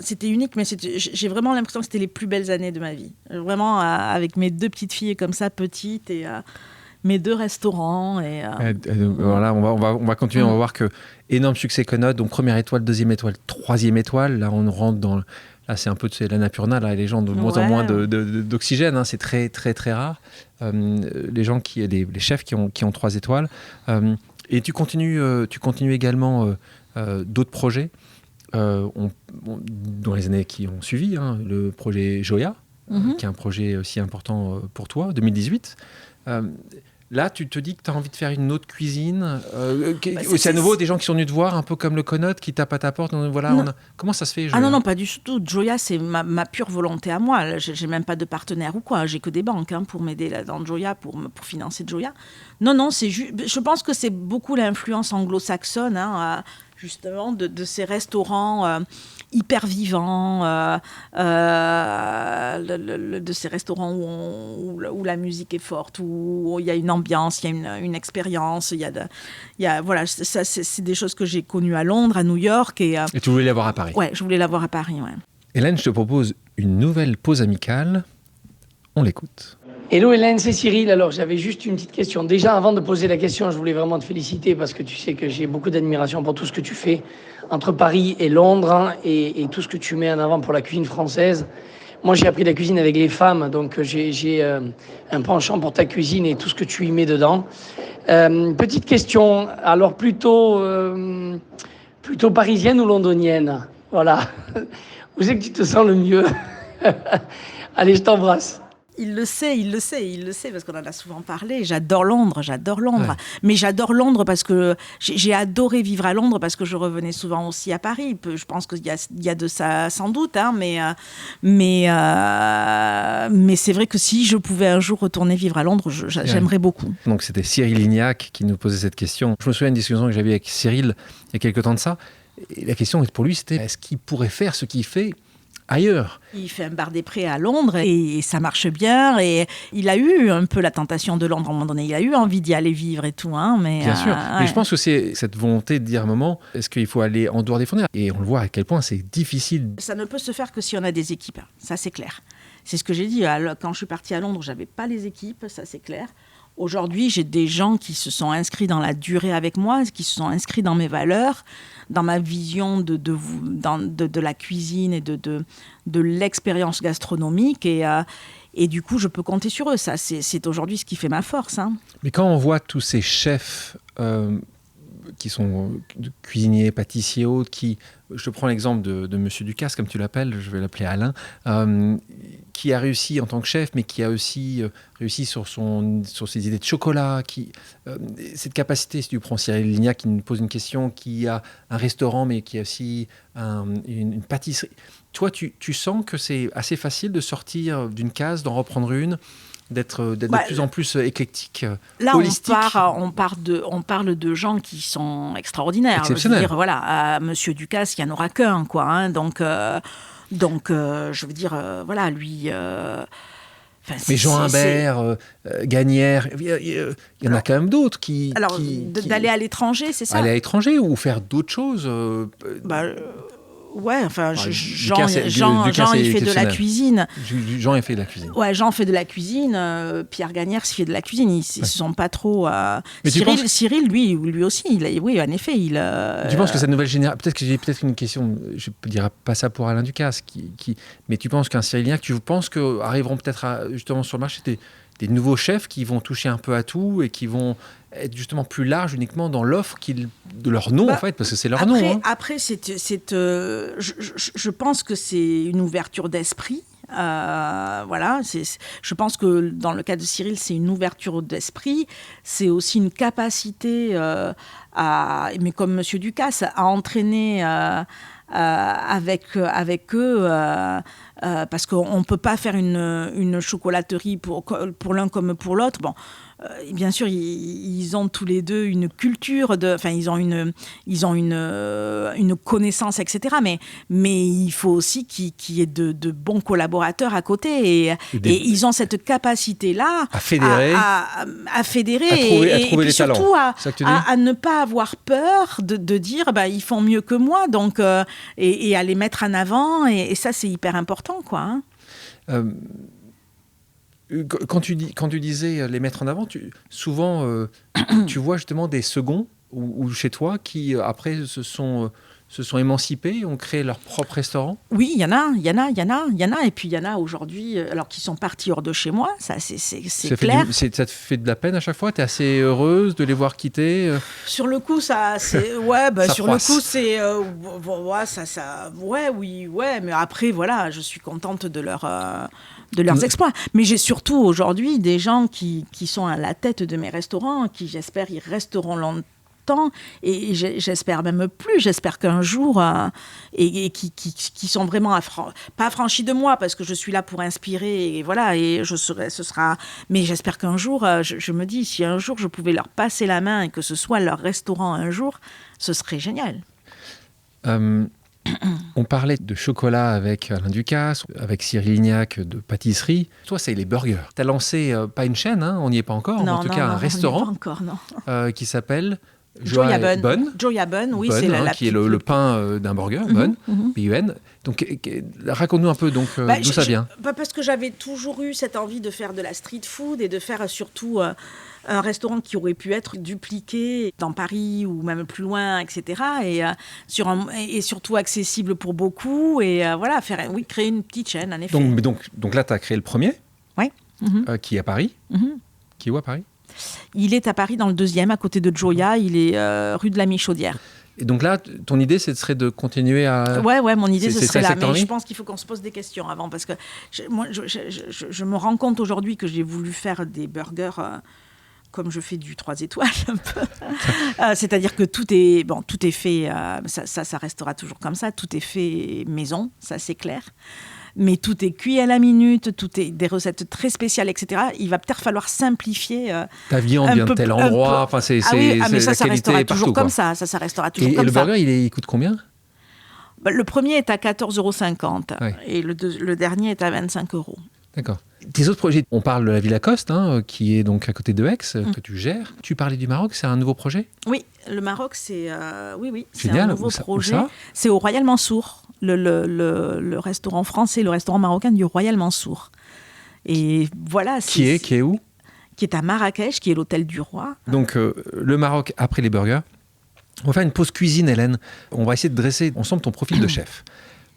c'était unique, mais j'ai vraiment l'impression que c'était les plus belles années de ma vie. Vraiment, avec mes 2 petites filles comme ça, petites, et mes 2 restaurants. Voilà, on va continuer, on va voir que énorme succès Connote, donc 1re étoile, 2e étoile, 3e étoile. Là, on rentre dans... Là, c'est un peu la napurna, là, les gens de moins en moins d'oxygène, c'est très, très, très rare. Les gens les chefs qui ont 3 étoiles. Et tu continues également d'autres projets. Dans les années qui ont suivi, le projet Joya, qui est un projet aussi important pour toi, 2018. Là, tu te dis que tu as envie de faire une autre cuisine. C'est à nouveau des gens qui sont venus te voir, un peu comme le Connote, qui tapent à ta porte. Comment ça se fait, Joya ? Non, pas du tout. Joya, c'est ma pure volonté à moi. J'ai même pas de partenaire ou quoi. J'ai que des banques pour m'aider là, dans Joya, pour financer Joya. Non, je pense que c'est beaucoup l'influence anglo-saxonne, justement, de ces restaurants hyper vivants, de ces restaurants où la musique est forte, où il y a une ambiance, il y a une expérience, voilà, ça, c'est des choses que j'ai connues à Londres, à New York. Et tu voulais l'avoir à Paris ? Ouais, je voulais l'avoir à Paris, ouais. Hélène, je te propose une nouvelle pause amicale. On l'écoute. Hello Hélène, c'est Cyril. Alors j'avais juste une petite question. Déjà avant de poser la question, je voulais vraiment te féliciter parce que tu sais que j'ai beaucoup d'admiration pour tout ce que tu fais entre Paris et Londres et tout ce que tu mets en avant pour la cuisine française. Moi j'ai appris la cuisine avec les femmes, donc j'ai un penchant pour ta cuisine et tout ce que tu y mets dedans. Petite question, alors plutôt parisienne ou londonienne ? Voilà. Où c'est que tu te sens le mieux ? Allez, je t'embrasse. Il le sait, parce qu'on en a souvent parlé. J'adore Londres. Ouais. Mais j'adore Londres parce que j'ai adoré vivre à Londres parce que je revenais souvent aussi à Paris. Je pense qu'il y a de ça sans doute, mais c'est vrai que si je pouvais un jour retourner vivre à Londres, j'aimerais beaucoup. Donc c'était Cyril Lignac qui nous posait cette question. Je me souviens d'une discussion que j'avais avec Cyril il y a quelques temps de ça. Et la question pour lui, c'était est-ce qu'il pourrait faire ce qu'il fait ailleurs. Il fait un bar des Prés à Londres et ça marche bien. Et il a eu un peu la tentation de Londres à un moment donné. Il a eu envie d'y aller vivre et tout. Mais, bien sûr. Mais je pense que c'est cette volonté de dire à un moment, est-ce qu'il faut aller en dehors des frontières ? Et on le voit à quel point c'est difficile. Ça ne peut se faire que si on a des équipes. Ça, c'est clair. C'est ce que j'ai dit. Quand je suis partie à Londres, je n'avais pas les équipes. Ça, c'est clair. Aujourd'hui, j'ai des gens qui se sont inscrits dans la durée avec moi, qui se sont inscrits dans mes valeurs, dans ma vision de la cuisine et de l'expérience gastronomique. Et du coup, je peux compter sur eux. Ça, c'est aujourd'hui ce qui fait ma force. Mais quand on voit tous ces chefs cuisiniers, pâtissiers, autres, je prends l'exemple de Monsieur Ducasse, comme tu l'appelles, je vais l'appeler Alain, qui a réussi en tant que chef, mais qui a aussi réussi sur ses idées de chocolat, cette capacité, si tu prends Cyril Lignac qui nous pose une question, qui a un restaurant, mais qui a aussi une pâtisserie. Toi, tu sens que c'est assez facile de sortir d'une case, d'en reprendre une, d'être de plus en plus éclectique, là, holistique. on parle de gens qui sont extraordinaires. Exceptionnels. Je veux dire, voilà, Monsieur Ducasse, il n'y en aura qu'un, quoi. Hein, donc, je veux dire, voilà, lui... mais Jean Humbert, Gagnère, il y en a quand même d'autres qui... Alors, d'aller à l'étranger, c'est ça ? Aller à l'étranger ou faire d'autres choses Ouais, enfin, Jean, Ducasse, il fait de la cuisine. Jean, il fait de la cuisine. Ouais, Jean fait de la cuisine. Pierre Gagnère fait de la cuisine. Ils ne sont pas trop... Mais Cyril, lui aussi, oui, en effet, il... Tu penses que cette nouvelle génération... Peut-être que j'ai une question, je ne dirais pas ça pour Alain Ducasse, mais tu penses qu'un Cyril Lignac, tu penses qu'arriveront peut-être justement sur le marché des nouveaux chefs qui vont toucher un peu à tout et qui vont être justement plus larges uniquement dans l'offre de leur nom, en fait, parce que c'est leur nom. Hein. Après, je pense que c'est une ouverture d'esprit. Voilà, je pense que dans le cas de Cyril, c'est une ouverture d'esprit. C'est aussi une capacité, mais comme Monsieur Ducasse, à entraîner avec eux... parce qu'on ne peut pas faire une chocolaterie pour l'un comme pour l'autre. Bon, bien sûr, ils ont tous les deux une culture, ils ont une connaissance, etc. Mais il faut aussi qu'il y ait de bons collaborateurs à côté. Et ils ont cette capacité-là à fédérer, à fédérer à trouver les surtout talents. à ne pas avoir peur de dire ils font mieux que moi, donc, et à les mettre en avant. Et ça, c'est hyper important, quoi. Hein. Quand tu disais les mettre en avant, souvent tu vois justement des seconds ou chez toi qui après se sont émancipés, ont créé leur propre restaurant. Oui, il y en a, et puis il y en a aujourd'hui, alors qui sont partis hors de chez moi, ça c'est clair. Ça te fait de la peine à chaque fois? T'es assez heureuse de les voir quitter? Sur le coup, ça c'est sur le coup c'est mais après voilà, je suis contente de leurs exploits. Mais j'ai surtout aujourd'hui des gens qui sont à la tête de mes restaurants, qui j'espère y resteront longtemps, et j'espère même plus, j'espère qu'un jour, et qui sont vraiment pas affranchis de moi, parce que je suis là pour inspirer, et voilà, et mais j'espère qu'un jour, je me dis, si un jour je pouvais leur passer la main et que ce soit leur restaurant un jour, ce serait génial. On parlait de chocolat avec Alain Ducasse, avec Cyril Lignac de pâtisserie. Toi, c'est les burgers. Tu as lancé, pas une chaîne, hein, on n'y est pas encore, mais en tout cas un restaurant qui s'appelle Joya Bun. Joya Bun, oui, Bun, c'est la qui est le pain d'un burger, Bun, B-U-N. Donc, raconte-nous un peu d'où ça vient. Parce que j'avais toujours eu cette envie de faire de la street food et de faire surtout un restaurant qui aurait pu être dupliqué dans Paris ou même plus loin, etc. Et surtout accessible pour beaucoup. Et voilà, créer une petite chaîne, en effet. Donc là, tu as créé le premier, qui est à Paris. Qui est où à Paris ? Il est à Paris, dans le 2e, à côté de Joya. Il est rue de la Michaudière. Et donc là, ton idée, serait de continuer à... Ouais, mon idée, ce serait là. Mais je pense qu'il faut qu'on se pose des questions avant. Parce que je me rends compte aujourd'hui que j'ai voulu faire des burgers... comme je fais du 3 étoiles un peu. C'est-à-dire que tout est fait, ça restera toujours comme ça, tout est fait maison, ça c'est clair. Mais tout est cuit à la minute, tout est des recettes très spéciales, etc. Il va peut-être falloir simplifier. Ta viande vient de tel endroit, enfin mais ça restera toujours comme ça. Ça restera toujours comme ça. Et le burger, il coûte combien ? Le premier est à 14,50 € et le dernier est à 25 €. D'accord. Tes autres projets, on parle de la Villa Coste, qui est donc à côté de Aix, que tu gères. Tu parlais du Maroc, c'est un nouveau projet ? Oui, le Maroc, c'est c'est génial. Un nouveau projet. Ça c'est au Royal Mansour, le restaurant français, le restaurant marocain du Royal Mansour. Et voilà. Qui est où ? Qui est à Marrakech, qui est l'hôtel du roi. Donc le Maroc après les burgers. On va faire une pause cuisine, Hélène. On va essayer de dresser ensemble ton profil de chef.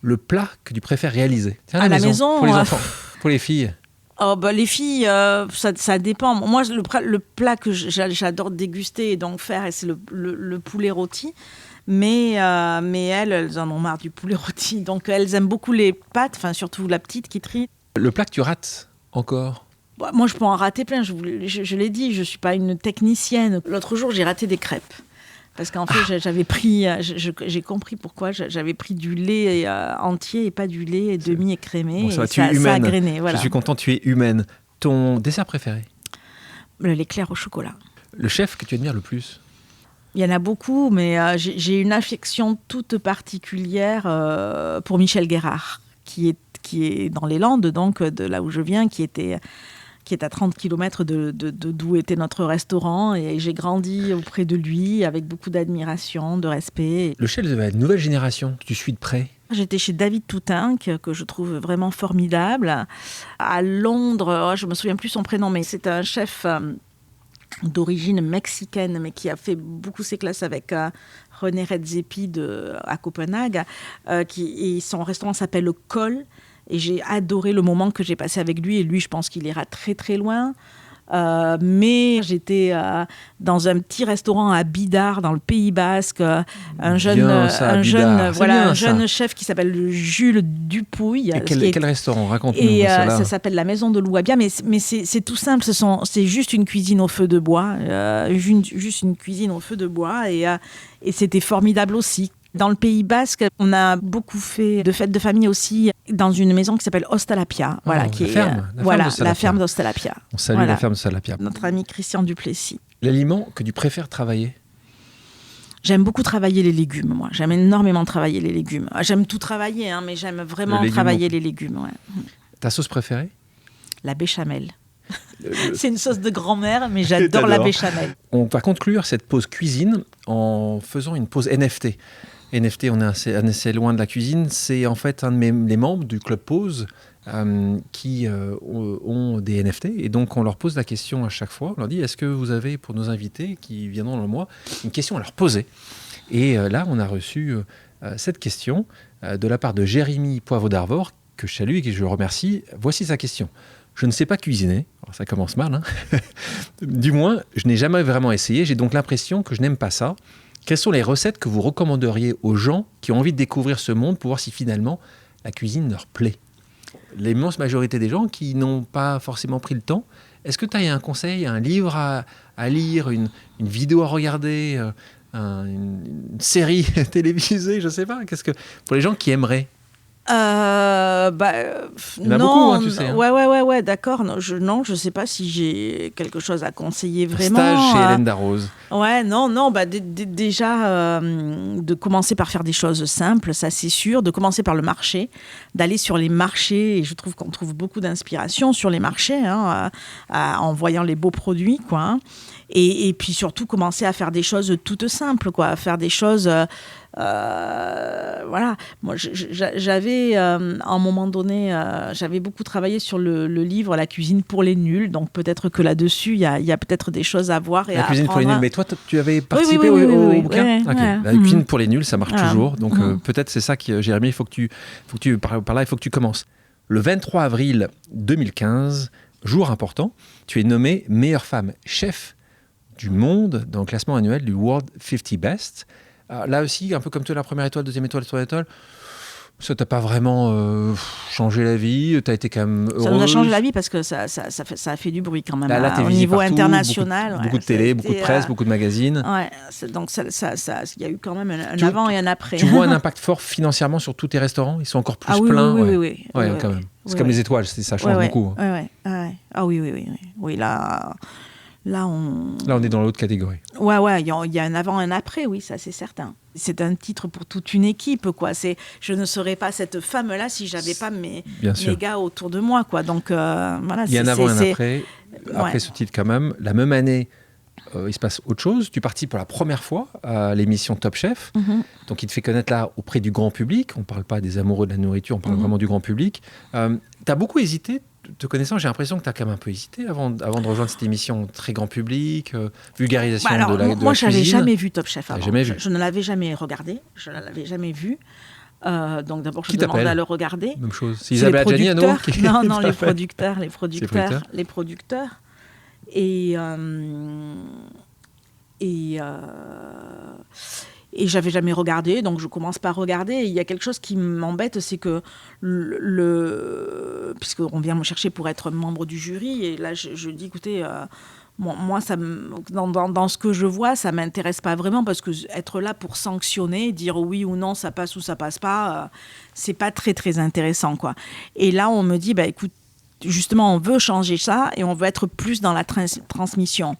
Le plat que tu préfères réaliser. À la maison pour les enfants, pour les filles. Oh, bah, les filles, ça dépend. Moi, le plat que j'adore déguster et donc faire, c'est le poulet rôti. Mais elles en ont marre du poulet rôti. Donc, elles aiment beaucoup les pâtes, enfin, surtout la petite qui trie. Le plat que tu rates encore? Bah, moi, je peux en rater plein. Je l'ai dit, je ne suis pas une technicienne. L'autre jour, j'ai raté des crêpes. Parce qu'en fait, j'avais pris, j'ai compris pourquoi, j'avais pris du lait entier et pas du lait demi-écrémé. Bon, ça a grainé. Voilà. Je suis content, tu es humaine. Ton dessert préféré? L'éclair au chocolat. Le chef que tu admires le plus? Il y en a beaucoup, mais j'ai une affection toute particulière pour Michel Guérard, qui est dans les Landes, donc de là où je viens, qui est à 30 km d'où était notre restaurant. Et j'ai grandi auprès de lui avec beaucoup d'admiration, de respect. Le chef de la nouvelle génération, que tu suis de près? J'étais chez David Toutinck, que je trouve vraiment formidable. À Londres, je ne me souviens plus son prénom, mais c'est un chef d'origine mexicaine, mais qui a fait beaucoup ses classes avec René Redzepi à Copenhague. Et son restaurant s'appelle le Col. Et j'ai adoré le moment que j'ai passé avec lui. Et lui, je pense qu'il ira très, très loin. Mais j'étais dans un petit restaurant à Bidart, dans le Pays Basque. Un jeune chef qui s'appelle Jules Dupouille. Et quel restaurant? Raconte-nous. Et ça s'appelle la Maison de l'Ouabia. Mais c'est tout simple. C'est juste une cuisine au feu de bois. Juste une cuisine au feu de bois. Et c'était formidable aussi. Dans le Pays Basque, on a beaucoup fait de fêtes de famille aussi dans une maison qui s'appelle Ostalapia. La ferme d'Ostalapia. On salue la ferme d'Ostalapia. Notre ami Christian Duplessis. L'aliment que tu préfères travailler? J'aime beaucoup travailler les légumes, moi. J'aime énormément travailler les légumes. J'aime tout travailler, mais j'aime vraiment travailler les légumes. Ouais. Ta sauce préférée? La béchamel. C'est une sauce de grand-mère, mais j'adore la béchamel. On va conclure cette pause cuisine en faisant une pause NFT. NFT, on est assez loin de la cuisine. C'est en fait les membres du Club Pause qui ont des NFT. Et donc, on leur pose la question à chaque fois. On leur dit, est-ce que vous avez, pour nos invités qui viendront dans le mois, une question à leur poser? Et là, on a reçu cette question de la part de Jérémy Poivre d'Arvor, que je salue et que je remercie. Voici sa question. Je ne sais pas cuisiner. Alors, ça commence mal. Du moins, je n'ai jamais vraiment essayé. J'ai donc l'impression que je n'aime pas ça. Quelles sont les recettes que vous recommanderiez aux gens qui ont envie de découvrir ce monde pour voir si finalement la cuisine leur plaît? L'immense majorité des gens qui n'ont pas forcément pris le temps, est-ce que tu as un conseil, un livre à lire, une vidéo à regarder, une série télévisée, je ne sais pas. Pour les gens qui aimeraient? Il y en a beaucoup, tu sais. Ouais, d'accord. Non, je sais pas si j'ai quelque chose à conseiller vraiment. Un stage chez Hélène Darroze. Ouais, non, déjà de commencer par faire des choses simples, ça c'est sûr. De commencer par le marché, d'aller sur les marchés. Et je trouve qu'on trouve beaucoup d'inspiration sur les marchés, en voyant les beaux produits, quoi. Et puis surtout commencer à faire des choses toutes simples, quoi. À faire des choses. Voilà. Moi, j'avais à un moment donné, j'avais beaucoup travaillé sur le livre La cuisine pour les nuls. Donc peut-être que là-dessus, il y a peut-être des choses à voir et à apprendre. La cuisine pour les nuls. Mais toi, tu avais participé au bouquin. La cuisine pour les nuls, ça marche toujours. Donc peut-être c'est ça qui, Jérémy, il faut que tu par là, il faut que tu commences. Le 23 avril 2015, jour important, tu es nommée meilleure femme chef du monde dans le classement annuel du World 50 Best. Là aussi, un peu comme toi, la première étoile, deuxième étoile, troisième étoile, ça t'a pas vraiment changé la vie, t'as été quand même heureuse. Ça nous a changé la vie parce que ça a fait du bruit quand même là, au niveau partout, international. Beaucoup de télé, beaucoup de presse, beaucoup de magazines. Ouais, donc il y a eu quand même un avant et un après. Tu vois un impact fort financièrement sur tous tes restaurants? Ils sont encore plus pleins? Oui. Quand même. C'est comme les étoiles, ça change beaucoup. Ah oui, Là, on est dans l'autre catégorie. Ouais, il y a un avant et un après, oui, ça c'est certain. C'est un titre pour toute une équipe, quoi. Je ne serais pas cette femme-là si j'avais pas mes gars autour de moi, quoi. Donc voilà. Il y a un avant et un après. Après ce titre, quand même, la même année, il se passe autre chose. Tu participes pour la première fois à l'émission Top Chef. Donc il te fait connaître là auprès du grand public. On ne parle pas des amoureux de la nourriture, on parle vraiment du grand public. Tu as beaucoup hésité. Te connaissant, j'ai l'impression que tu as quand même un peu hésité avant de rejoindre cette émission très grand public, vulgarisation de la cuisine. Moi, je n'avais jamais vu Top Chef avant. Jamais vu. Je ne l'avais jamais regardé, je ne l'avais jamais vu. Donc d'abord, je Qui demande t'appelle à le regarder. Même chose. C'est C'est Isabelle les Adjani à nouveau qui producteurs. Non, les t'appelle. producteurs. Et j'avais jamais regardé, donc je commence par regarder. Et il y a quelque chose qui m'embête, c'est que puisqu'on vient me chercher pour être membre du jury, et là je dis, écoutez, moi dans ce que je vois, ça m'intéresse pas vraiment, parce que être là pour sanctionner, dire oui ou non, ça passe ou ça passe pas, c'est pas très très intéressant, quoi. Et là on me dit, bah écoute, justement on veut changer ça et on veut être plus dans la transmission.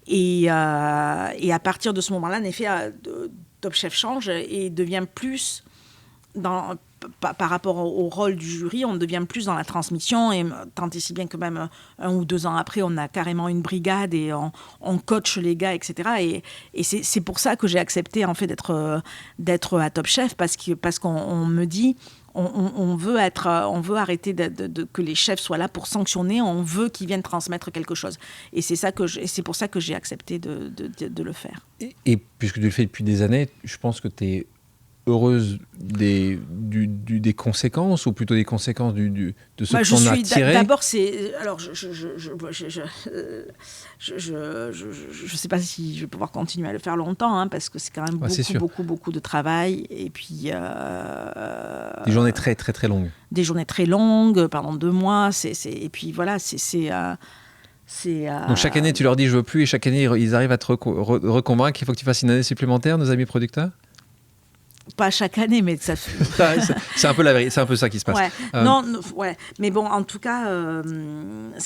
Et à partir de ce moment-là, en effet, Top Chef change et devient plus par rapport au rôle du jury, on devient plus dans la transmission, et tant et si bien que même 1 ou 2 ans après, on a carrément une brigade et on coach les gars, etc. Et c'est pour ça que j'ai accepté, en fait, d'être à Top Chef, parce qu'on me dit, on veut arrêter que les chefs soient là pour sanctionner, on veut qu'ils viennent transmettre quelque chose. Et c'est pour ça que j'ai accepté de le faire. Et puisque tu le fais depuis des années, je pense que tu es heureuse des conséquences, ou plutôt des conséquences de ce que t'en as tiré. D'abord, alors je sais pas si je vais pouvoir continuer à le faire longtemps, hein, parce que c'est quand même beaucoup de travail, et puis des journées très très très longues. Des journées très longues pendant 2 mois, et puis voilà, Donc chaque année tu leur dis je veux plus, et chaque année ils arrivent à te reconvaincre qu'il faut que tu fasses une année supplémentaire, nos amis producteurs? Pas chaque année, mais ça. C'est un peu la vérité, c'est un peu ça qui se passe. Ouais. Ouais. Mais bon, en tout cas,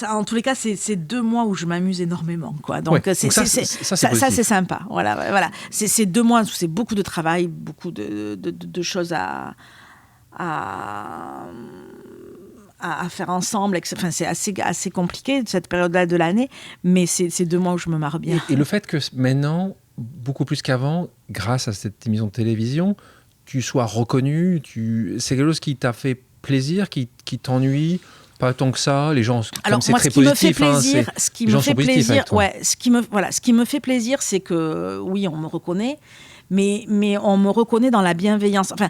en tous les cas, c'est 2 mois où je m'amuse énormément, quoi. Donc, ouais. ça, c'est sympa. Voilà. C'est 2 mois où c'est beaucoup de travail, beaucoup de choses à faire ensemble. Enfin, c'est assez compliqué cette période-là de l'année, mais c'est 2 mois où je me marre bien. Et le fait que maintenant, beaucoup plus qu'avant, grâce à cette émission de télévision, tu sois reconnu, c'est quelque chose qui t'a fait plaisir, qui t'ennuie, pas tant que ça. Les gens, alors c'est moi, très ce qui me positif, fait plaisir, ce qui me fait plaisir, ce qui me fait plaisir, c'est que oui, on me reconnaît. Mais on me reconnaît dans la bienveillance. Enfin,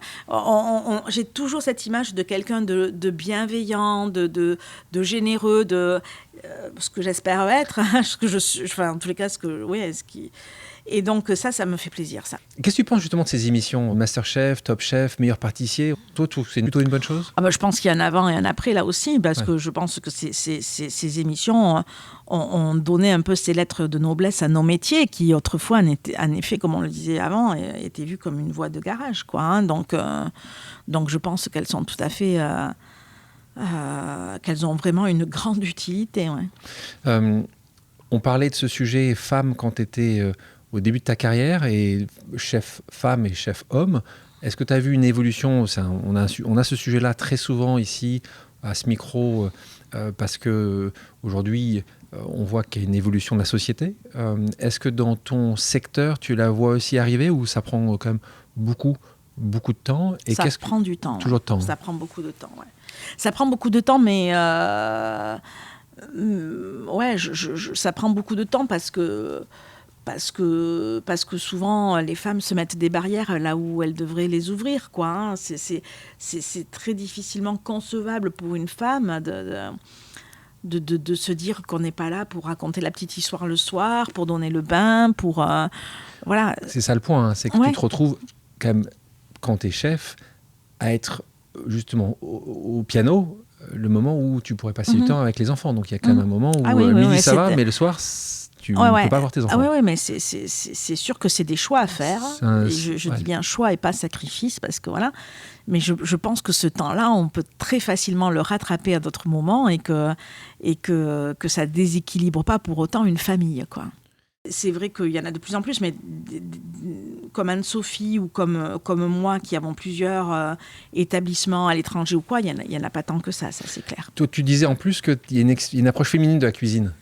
j'ai toujours cette image de quelqu'un de bienveillant, de généreux, ce que j'espère être, en tous les cas, et donc ça me fait plaisir, ça. Qu'est-ce que tu penses justement de ces émissions, Masterchef, Top Chef, Meilleur pâtissier? Toi, c'est plutôt une bonne chose? Je pense qu'il y a un avant et un après là aussi, parce que je pense que ces émissions ont donné un peu ces lettres de noblesse à nos métiers, qui autrefois, en effet, comme on le disait avant, étaient vus comme une voie de garage, quoi, hein. Donc je pense qu'elles sont tout à fait... qu'elles ont vraiment une grande utilité. Ouais. On parlait de ce sujet femme quand tu étais au début de ta carrière, et chef femme et chef homme. Est-ce que tu as vu une évolution? On a ce sujet-là très souvent ici, à ce micro, parce qu'aujourd'hui, on voit qu'il y a une évolution de la société. Est-ce que dans ton secteur, tu la vois aussi arriver, ou ça prend quand même beaucoup de temps? Et ça prend du temps. Toujours de temps. Ça prend beaucoup de temps, ouais. Ça prend beaucoup de temps, mais... ça prend beaucoup de temps parce que souvent les femmes se mettent des barrières là où elles devraient les ouvrir, quoi, hein. C'est très difficilement concevable pour une femme de se dire qu'on n'est pas là pour raconter la petite histoire le soir, pour donner le bain, pour voilà. C'est ça le point, hein, c'est que tu te retrouves quand même, quand t'es chef, à être justement au piano le moment où tu pourrais passer du temps avec les enfants. Donc il y a quand même un moment où midi ça va, mais le soir tu ne peux pas voir tes enfants. Oui, mais c'est sûr que c'est des choix à faire. Je dis bien choix et pas sacrifice, parce que voilà. Mais je pense que ce temps-là, on peut très facilement le rattraper à d'autres moments, et que ça déséquilibre pas pour autant une famille, quoi. C'est vrai qu'il y en a de plus en plus, mais comme Anne-Sophie ou comme moi, qui avons plusieurs établissements à l'étranger ou quoi, il y en a pas tant que ça c'est clair. Toi, tu disais en plus qu'il y a une approche féminine de la cuisine.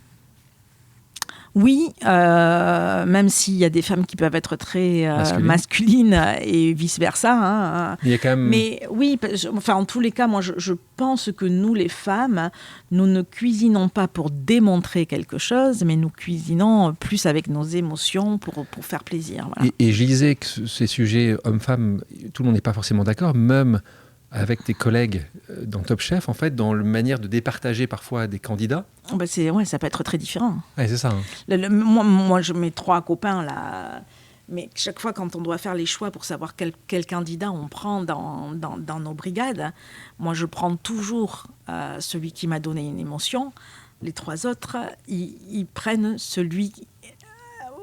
Oui, même s'il y a des femmes qui peuvent être très masculines et vice-versa. Hein. Il y a quand même... Mais oui, en tous les cas, moi, je pense que nous, les femmes, nous ne cuisinons pas pour démontrer quelque chose, mais nous cuisinons plus avec nos émotions pour faire plaisir. Voilà. Et je lisais que ces sujets hommes-femmes, tout le monde n'est pas forcément d'accord, même avec tes collègues dans Top Chef, en fait, dans la manière de départager parfois des candidats. Ça peut être très différent. Ouais, c'est ça. Hein. Moi, mes 3 copains, là, mais chaque fois quand on doit faire les choix pour savoir quel candidat on prend dans nos brigades, moi, je prends toujours celui qui m'a donné une émotion. Les 3 autres, ils prennent celui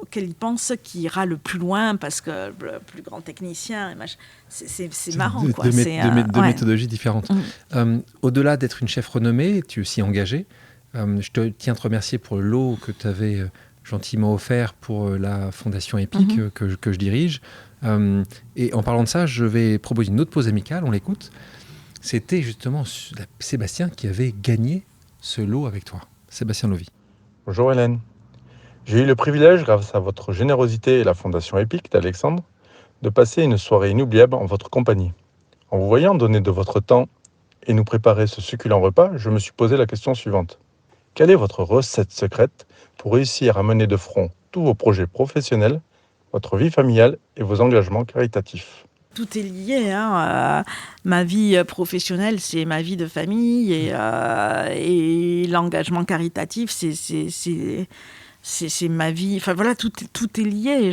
auquel ils pensent qui ira le plus loin parce que le plus grand technicien, c'est marrant. Deux méthodologies différentes. Au-delà d'être une chef renommée, tu es aussi engagée. Je tiens à te remercier pour le lot que tu avais gentiment offert pour la Fondation EPIC que je dirige. Et en parlant de ça, je vais proposer une autre pause amicale, on l'écoute. C'était justement Sébastien qui avait gagné ce lot avec toi. Sébastien Lovy. Bonjour Hélène. J'ai eu le privilège, grâce à votre générosité et la Fondation EPIC d'Alexandre, de passer une soirée inoubliable en votre compagnie. En vous voyant donner de votre temps et nous préparer ce succulent repas, je me suis posé la question suivante. Quelle est votre recette secrète pour réussir à mener de front tous vos projets professionnels, votre vie familiale et vos engagements caritatifs ? Tout est lié. Ma vie professionnelle, c'est ma vie de famille et l'engagement caritatif, c'est ma vie. Enfin voilà, tout est lié.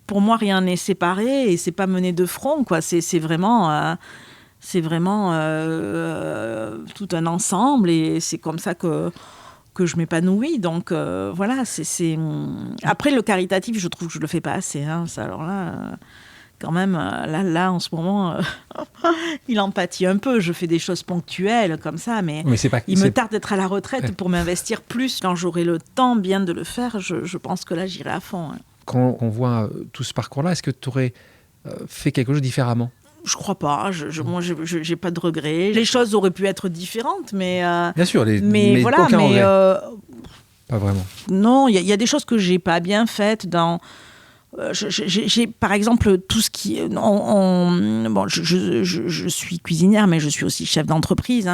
Pour moi, rien n'est séparé et c'est pas mené de front, quoi. C'est vraiment tout un ensemble et c'est comme ça que je m'épanouis. Donc voilà, Après, le caritatif, je trouve que je le fais pas assez. Ça, alors là, quand même, là en ce moment, il en pâtit un peu. Je fais des choses ponctuelles comme ça, mais il me tarde d'être à la retraite pour m'investir plus. Quand j'aurai le temps bien de le faire, je pense que là, j'irai à fond. Quand on voit tout ce parcours-là, est-ce que tu aurais fait quelque chose différemment ? Je crois pas. Moi, j'ai pas de regrets. Les choses auraient pu être différentes, mais bien sûr, mais voilà, aucun regret. Pas vraiment. Non, il y a des choses que j'ai pas bien faites dans. J'ai par exemple tout ce qui je suis cuisinière mais je suis aussi chef d'entreprise,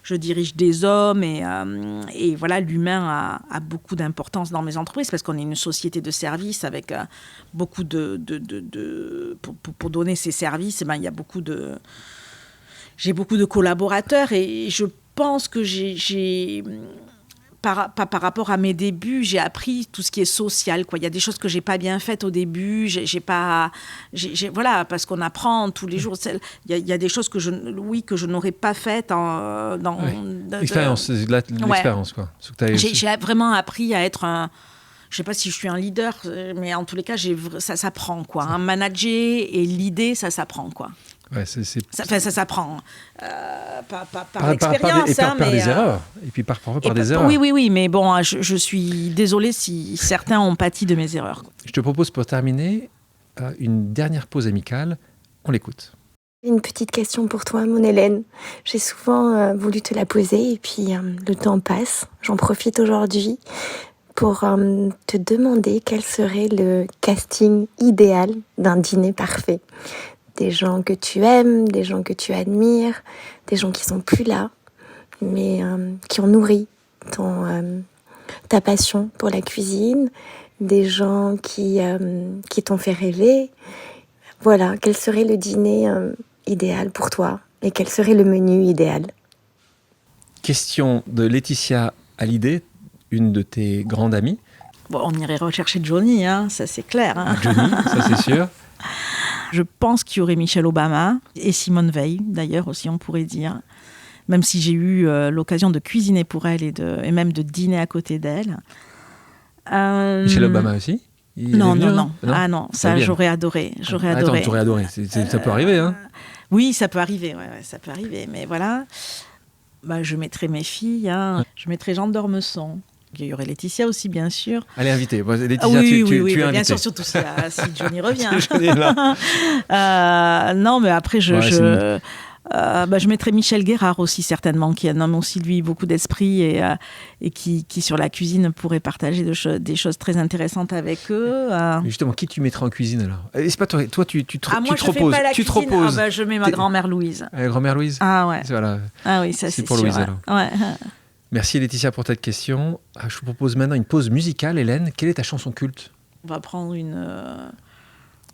je dirige des hommes et voilà, l'humain a beaucoup d'importance dans mes entreprises parce qu'on est une société de services avec beaucoup pour donner ces services, il y a j'ai beaucoup de collaborateurs et je pense que j'ai par rapport à mes débuts, j'ai appris tout ce qui est social, quoi. Il y a des choses que j'ai pas bien faites au début. Voilà, parce qu'on apprend tous les jours. Il y a des choses que je n'aurais pas faites l'expérience, l'expérience, quoi. J'ai vraiment appris à être un. Je sais pas si je suis un leader, mais en tous les cas, ça s'apprend, quoi. Un manager et l'idée, ça s'apprend, quoi. Ouais, ça s'apprend par l'expérience. Par des erreurs. Et puis parfois par des erreurs. Oui, mais bon, je suis désolée si certains ont pâti de mes erreurs. Je te propose pour terminer une dernière pause amicale. On l'écoute. Une petite question pour toi, mon Hélène. J'ai souvent voulu te la poser et puis le temps passe. J'en profite aujourd'hui pour te demander quel serait le casting idéal d'un dîner parfait. Des gens que tu aimes, des gens que tu admires, des gens qui sont plus là, mais qui ont nourri ta passion pour la cuisine, des gens qui t'ont fait rêver. Voilà, quel serait le dîner idéal pour toi et quel serait le menu idéal ? Question de Laetitia Hallyday, une de tes grandes amies. Bon, on irait rechercher Johnny, ça c'est clair. Johnny, ça c'est sûr. Je pense qu'il y aurait Michelle Obama et Simone Veil, d'ailleurs aussi on pourrait dire. Même si j'ai eu l'occasion de cuisiner pour elle et même de dîner à côté d'elle. Michelle Obama aussi ? Non. Ah non, ça j'aurais adoré. Attends, tu aurais adoré. Ça peut arriver, hein ? Oui, ça peut arriver, ça peut arriver. Mais voilà, je mettrais mes filles, je mettrais Jean d'Ormesson. Il y aurait Laetitia aussi, bien sûr. Elle est invitée. Laetitia, oui, tu es invitée. Bien sûr, surtout si Johnny revient. Si Johnny est là. Non, mais après, Je mettrais Michel Guérard aussi, certainement, qui est un homme aussi, lui, beaucoup d'esprit et qui, sur la cuisine, pourrait partager des choses très intéressantes avec eux. Justement, qui tu mettras en cuisine alors ? Et c'est pas toi, tu te moi, tu je te fais reposes. pas la Tu te cuisine. reposes. Je mets ma grand-mère Louise. Grand-mère Louise ? Ah ouais. Voilà. Ah oui, ça c'est pour sûr, Louise ouais. alors. Ouais. Merci Laetitia pour cette question. Je vous propose maintenant une pause musicale. Hélène, quelle est ta chanson culte ? On va prendre une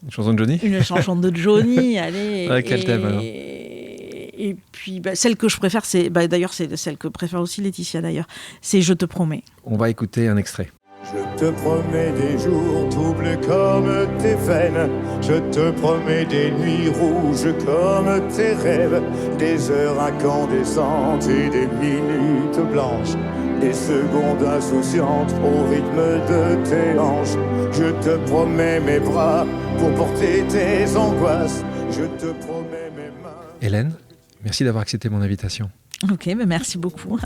chanson de Johnny ? Une chanson de Johnny, allez. Quel thème alors ? Et puis celle que je préfère, d'ailleurs c'est celle que préfère aussi Laetitia d'ailleurs, c'est Je te promets. On va écouter un extrait. Je te promets des jours troublés comme tes veines. Je te promets des nuits rouges comme tes rêves. Des heures incandescentes et des minutes blanches. Des secondes insouciantes au rythme de tes hanches. Je te promets mes bras pour porter tes angoisses. Je te promets mes mains. Hélène, merci d'avoir accepté mon invitation. Ok, merci beaucoup.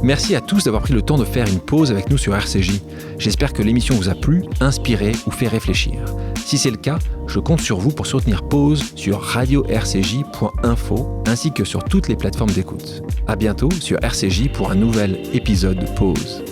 Merci à tous d'avoir pris le temps de faire une pause avec nous sur RCJ. J'espère que l'émission vous a plu, inspiré ou fait réfléchir. Si c'est le cas, je compte sur vous pour soutenir Pause sur radio-rcj.info ainsi que sur toutes les plateformes d'écoute. À bientôt sur RCJ pour un nouvel épisode de Pause.